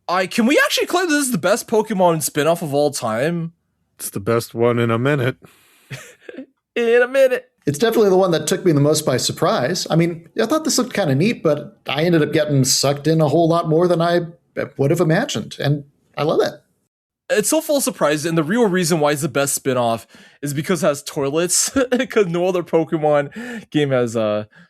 Can we actually claim this is the best Pokemon spin-off of all time? It's the best one in a minute. In a minute. It's definitely the one that took me the most by surprise. I mean, I thought this looked kind of neat, but I ended up getting sucked in a whole lot more than I would have imagined, and I love it. It's so full of surprises, and the real reason why it's the best spin-off is because it has toilets, because no other Pokemon game has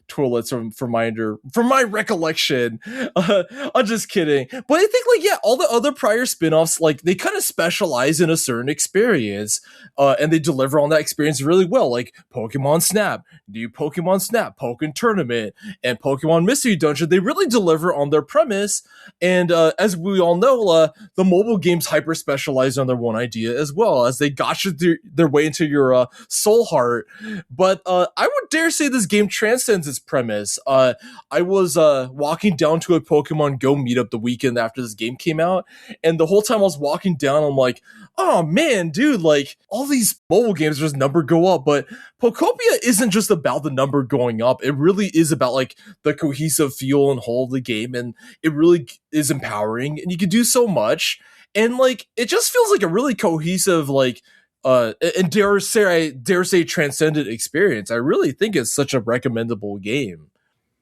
toilets from my recollection. I'm just kidding. But I think, all the other prior spin-offs, they kind of specialize in a certain experience, and they deliver on that experience really well, like Pokemon Snap, New Pokemon Snap, Pokken Tournament, and Pokemon Mystery Dungeon. They really deliver on their premise, and as we all know, the mobile games hyper-specialize on their one idea as well, as they gotcha their way into your soul heart. But I would dare say this game transcends its premise. I was walking down to a Pokemon Go meetup the weekend after this game came out, and the whole time I was walking down, I'm like, oh man, dude, all these mobile games, there's number go up, but Pokopia isn't just about the number going up. It really is about the cohesive feel and whole of the game, and it really is empowering, and you can do so much. And it just feels like a really cohesive, and dare say transcendent experience. I really think it's such a recommendable game.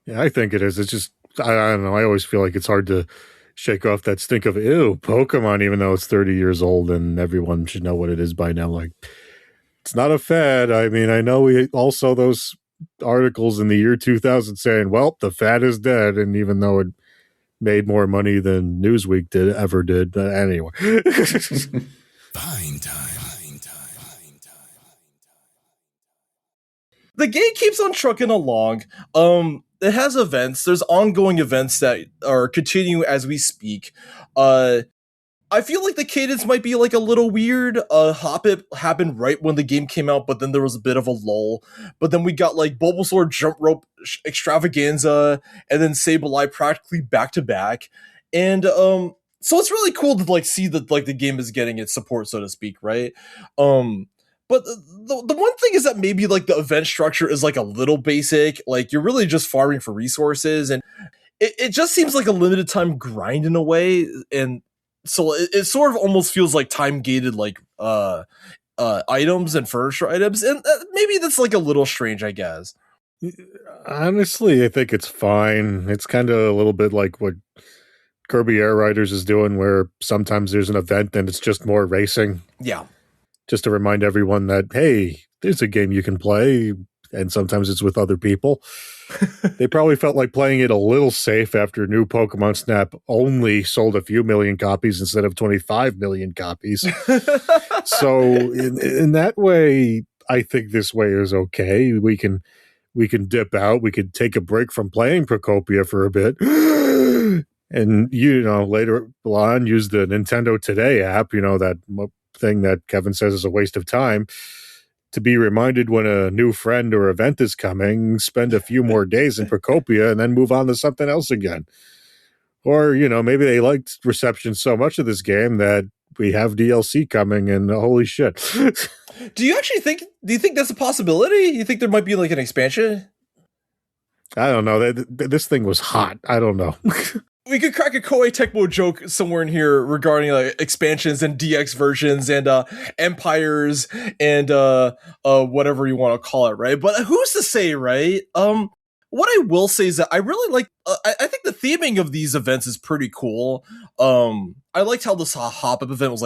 Yeah, I think it is. It's just, I don't know. I always feel like it's hard to shake off that stink of, ew, Pokemon, even though it's 30 years old and everyone should know what it is by now. It's not a fad. I mean, I know we all saw those articles in the year 2000 saying, well, the fad is dead. And even though it made more money than Newsweek ever did. But anyway. Fine time. The game keeps on trucking along. It has events. There's ongoing events that are continuing as we speak. I feel like the cadence might be a little weird. Hop-It happened right when the game came out, but then there was a bit of a lull. But then we got Bulbasaur Jump Rope Extravaganza, and then Sableye practically back to back. And so it's really cool to see that the game is getting its support, so to speak, right? But the one thing is that maybe the event structure is a little basic. You're really just farming for resources, and it just seems like a limited time grind in a way, and so it sort of almost feels like time gated items and furniture items, and maybe that's a little strange, I guess. Honestly, I think it's fine. It's kind of a little bit like what Kirby Air Riders is doing, where sometimes there's an event and it's just more racing. Yeah. Just to remind everyone that, hey, there's a game you can play, and sometimes it's with other people. They probably felt like playing it a little safe after New Pokemon Snap only sold a few million copies instead of 25 million copies. So in that way, I think this way is okay. We can dip out. We could take a break from playing Pokopia for a bit. And, later on, use the Nintendo Today app, that thing that Kevin says is a waste of time, to be reminded when a new friend or event is coming, spend a few more days in Pokopia, and then move on to something else again. Or, maybe they liked reception so much of this game that we have DLC coming, and holy shit. Do you think that's a possibility? You think there might be an expansion? I don't know. This thing was hot. I don't know. We could crack a Koei Tecmo joke somewhere in here regarding expansions and DX versions and empires and whatever you want to call it, right? But who's to say, right? What I will say is that I really like. I think the theming of these events is pretty cool. I liked how this Hop-Up event was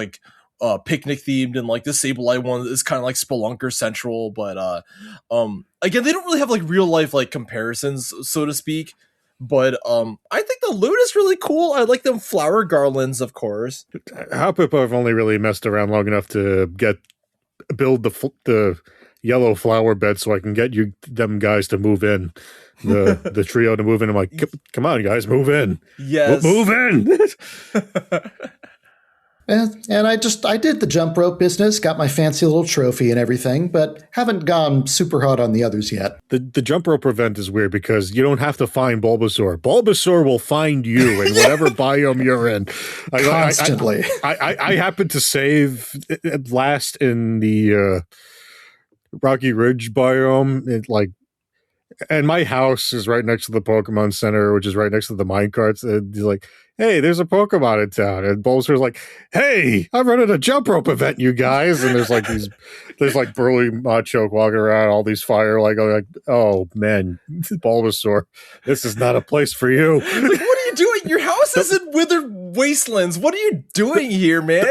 picnic themed, and this Sableye one is kind of Spelunker central. But again, they don't really have real life comparisons, so to speak. But I think the loot is really cool. I like them flower garlands, of course. Hop-Up, I've only really messed around long enough to build the yellow flower bed so I can get them guys to move in. The trio to move in. I'm like, come on, guys, move in. Yes. Move in. And I did the jump rope business, got my fancy little trophy and everything, but haven't gone super hot on the others yet. The jump rope event is weird because you don't have to find Bulbasaur. Bulbasaur will find you in whatever biome you're in. Constantly. I happened to save last in the Rocky Ridge biome. And my house is right next to the Pokemon Center, which is right next to the minecarts. And he's like, hey, there's a Pokemon in town. And Bulbasaur's like, hey, I'm running a jump rope event, you guys. And there's like burly Machoke walking around, all these fire, oh man, Bulbasaur, this is not a place for you. Like, what are you doing? Your house is in withered wastelands. What are you doing here, man?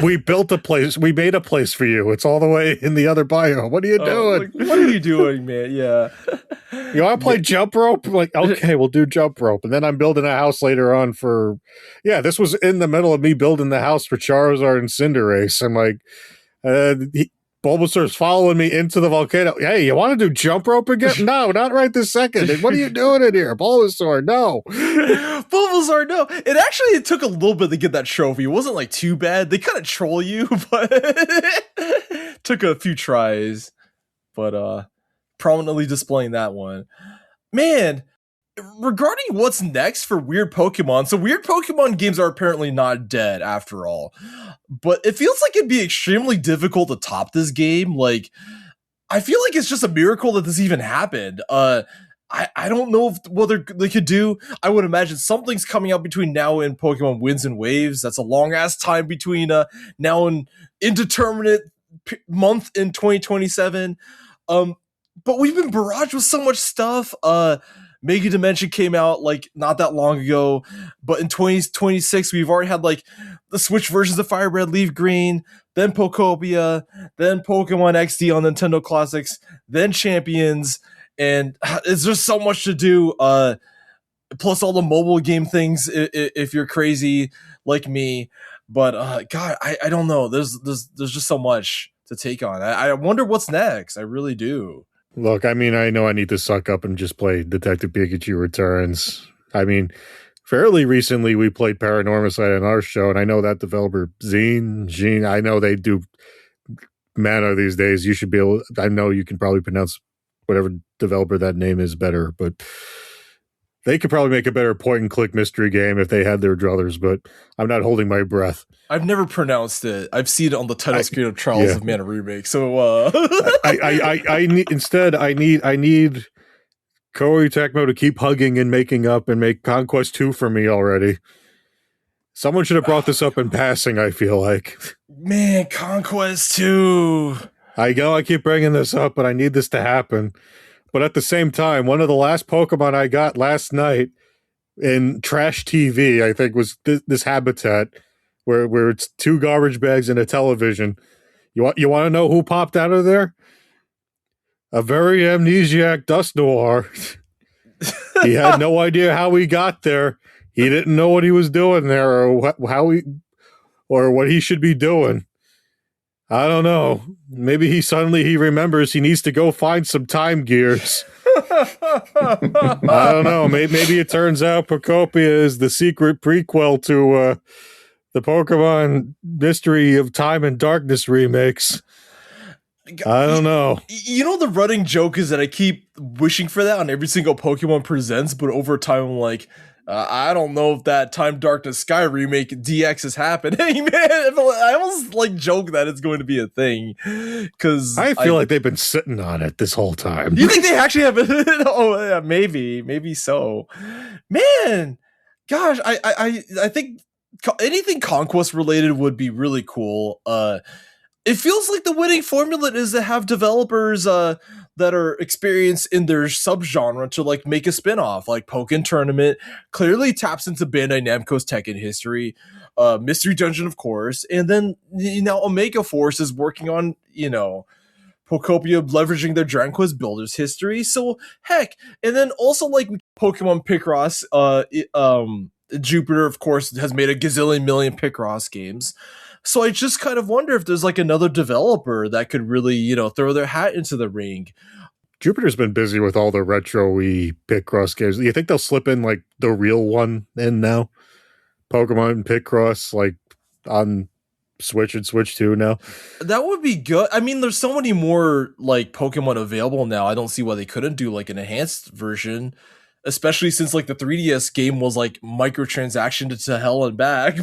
we built a place. We made a place for you. It's all the way in the other biome. What are you doing? What are you doing, man? Yeah. You want to play jump rope? Like, okay, we'll do jump rope. And then I'm building a house later on this was in the middle of me building the house for Charizard and Cinderace. I'm like, Bulbasaur's following me into the volcano. Hey, you want to do jump rope again? No, not right this second. What are you doing in here? Bulbasaur, no. Bulbasaur, no. It took a little bit to get that trophy. It wasn't like too bad. They kind of troll you, but took a few tries. But prominently displaying that one. Man, regarding what's next for weird Pokemon, so weird Pokemon games are apparently not dead after all, but it feels like it'd be extremely difficult to top this game. Like, I feel like it's just a miracle that this even happened. I don't know what they could do. I would imagine something's coming out between now and Pokemon Winds and Waves. That's a long ass time between now and indeterminate month in 2027. But we've been barraged with so much stuff. Mega Dimension came out like not that long ago, but in 2026 we've already had like the Switch versions of Fire Red, Leaf Green, then Pokopia, then Pokemon XD on Nintendo Classics, then Champions, and it's just so much to do. Plus all the mobile game things if you're crazy like me. But God, I don't know. There's just so much to take on. I wonder what's next. I really do. Look, I mean, I know I need to suck up and just play Detective Pikachu Returns. I mean, fairly recently we played Paranormicide on our show, and I know that developer, Gene, I know they do Mana these days. You should be able, I know you can probably pronounce whatever developer that name is better, but they could probably make a better point-and-click mystery game if they had their druthers, but I'm not holding my breath. I've never pronounced it. I've seen it on the title screen of Trials of Mana Remake. So I need instead I need Koei Tecmo to keep hugging and making up and make Conquest 2 for me already. Someone should have brought this up in passing, I feel like. Man, Conquest 2. I know I keep bringing this up, but I need this to happen. But at the same time, one of the last Pokemon I got last night in Trash TV, I think, was this habitat where it's 2 garbage bags and a television. You want to know who popped out of there? A very amnesiac Dusknoir. He had no idea how he got there. He didn't know what he was doing there or what he should be doing. I don't know. Maybe he remembers he needs to go find some time gears. I don't know. Maybe it turns out Pokopia is the secret prequel to the Pokemon Mystery of Time and Darkness remakes. I don't know. You know, the running joke is that I keep wishing for that on every single Pokemon Presents, but over time I'm like, I don't know if that Time Darkness Sky remake DX is happening, man. I almost like joke that it's going to be a thing because I feel like they've been sitting on it this whole time. You think they actually have it? Oh, yeah, maybe so. Man, gosh, I think anything Conquest related would be really cool. It feels like the winning formula is to have developers that are experienced in their subgenre to like make a spinoff. Like Pokken Tournament clearly taps into Bandai Namco's Tekken history, Mystery Dungeon, of course, and then Omega Force is working on Pokopia leveraging their Dragon Quest Builders history. So heck, and then also like Pokemon Picross, Jupiter, of course, has made a gazillion million Picross games. So I just kind of wonder if there's like another developer that could really, throw their hat into the ring. Jupiter's been busy with all the retro-y Picross games. You think they'll slip in like the real one in now? Pokemon Picross, like on Switch and Switch 2 now? That would be good. I mean, there's so many more like Pokemon available now. I don't see why they couldn't do like an enhanced version, especially since like the 3DS game was like microtransaction to hell and back.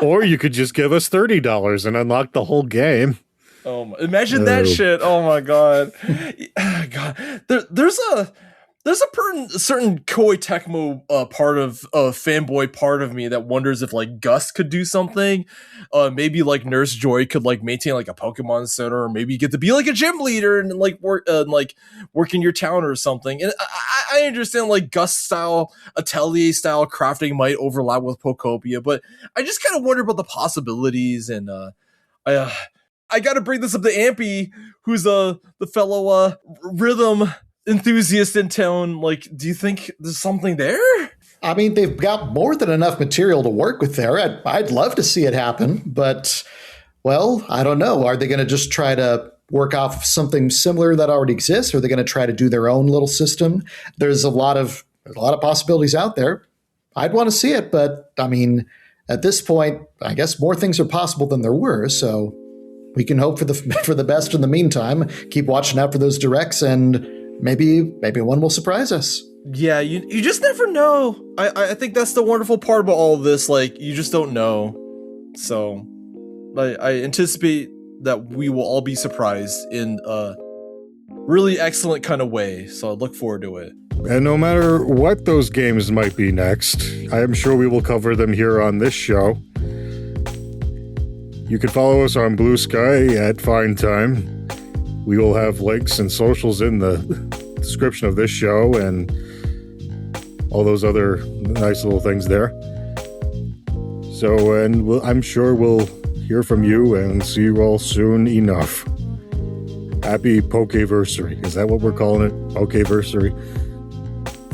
Or you could just give us $30 and unlock the whole game. Imagine that shit. Oh my god. God. There's a certain Koei Tecmo part of fanboy part of me that wonders if like Gus could do something. Maybe like Nurse Joy could like maintain like a Pokemon Center, or maybe you get to be like a gym leader and like work in your town or something. And I understand like Gus style, Atelier style crafting might overlap with Pokopia, but I just kind of wonder about the possibilities. And I got to bring this up to Ampy, who's the fellow rhythm enthusiast in town. Like, do you think there's something there? I mean, they've got more than enough material to work with there. I'd love to see it happen, but, well, I don't know. Are they going to just try to work off something similar that already exists, or are they going to try to do their own little system? There's a lot of possibilities out there. I'd want to see it, but, I mean, at this point, I guess more things are possible than there were, so we can hope for the best in the meantime. Keep watching out for those directs, and maybe one will surprise us. Yeah, you just never know. I think that's the wonderful part about all of this. Like, you just don't know. So I anticipate that we will all be surprised in a really excellent kind of way. So I look forward to it. And no matter what those games might be next, I am sure we will cover them here on this show. You can follow us on Blue Sky at Fine Time. We will have links and socials in the description of this show and all those other nice little things there. So, and I'm sure we'll hear from you and see you all soon enough. Happy Pokeversary. Is that what we're calling it? Pokeversary?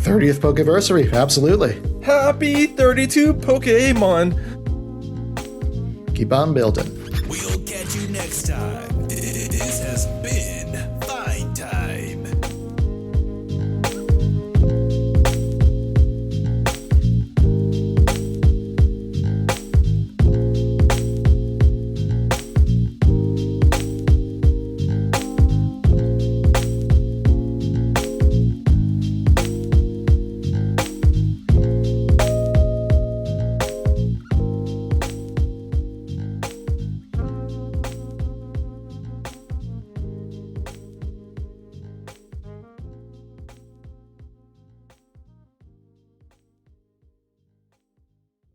30th Pokeversary, absolutely. Happy 32 Pokemon. Keep on building. We'll catch you next time.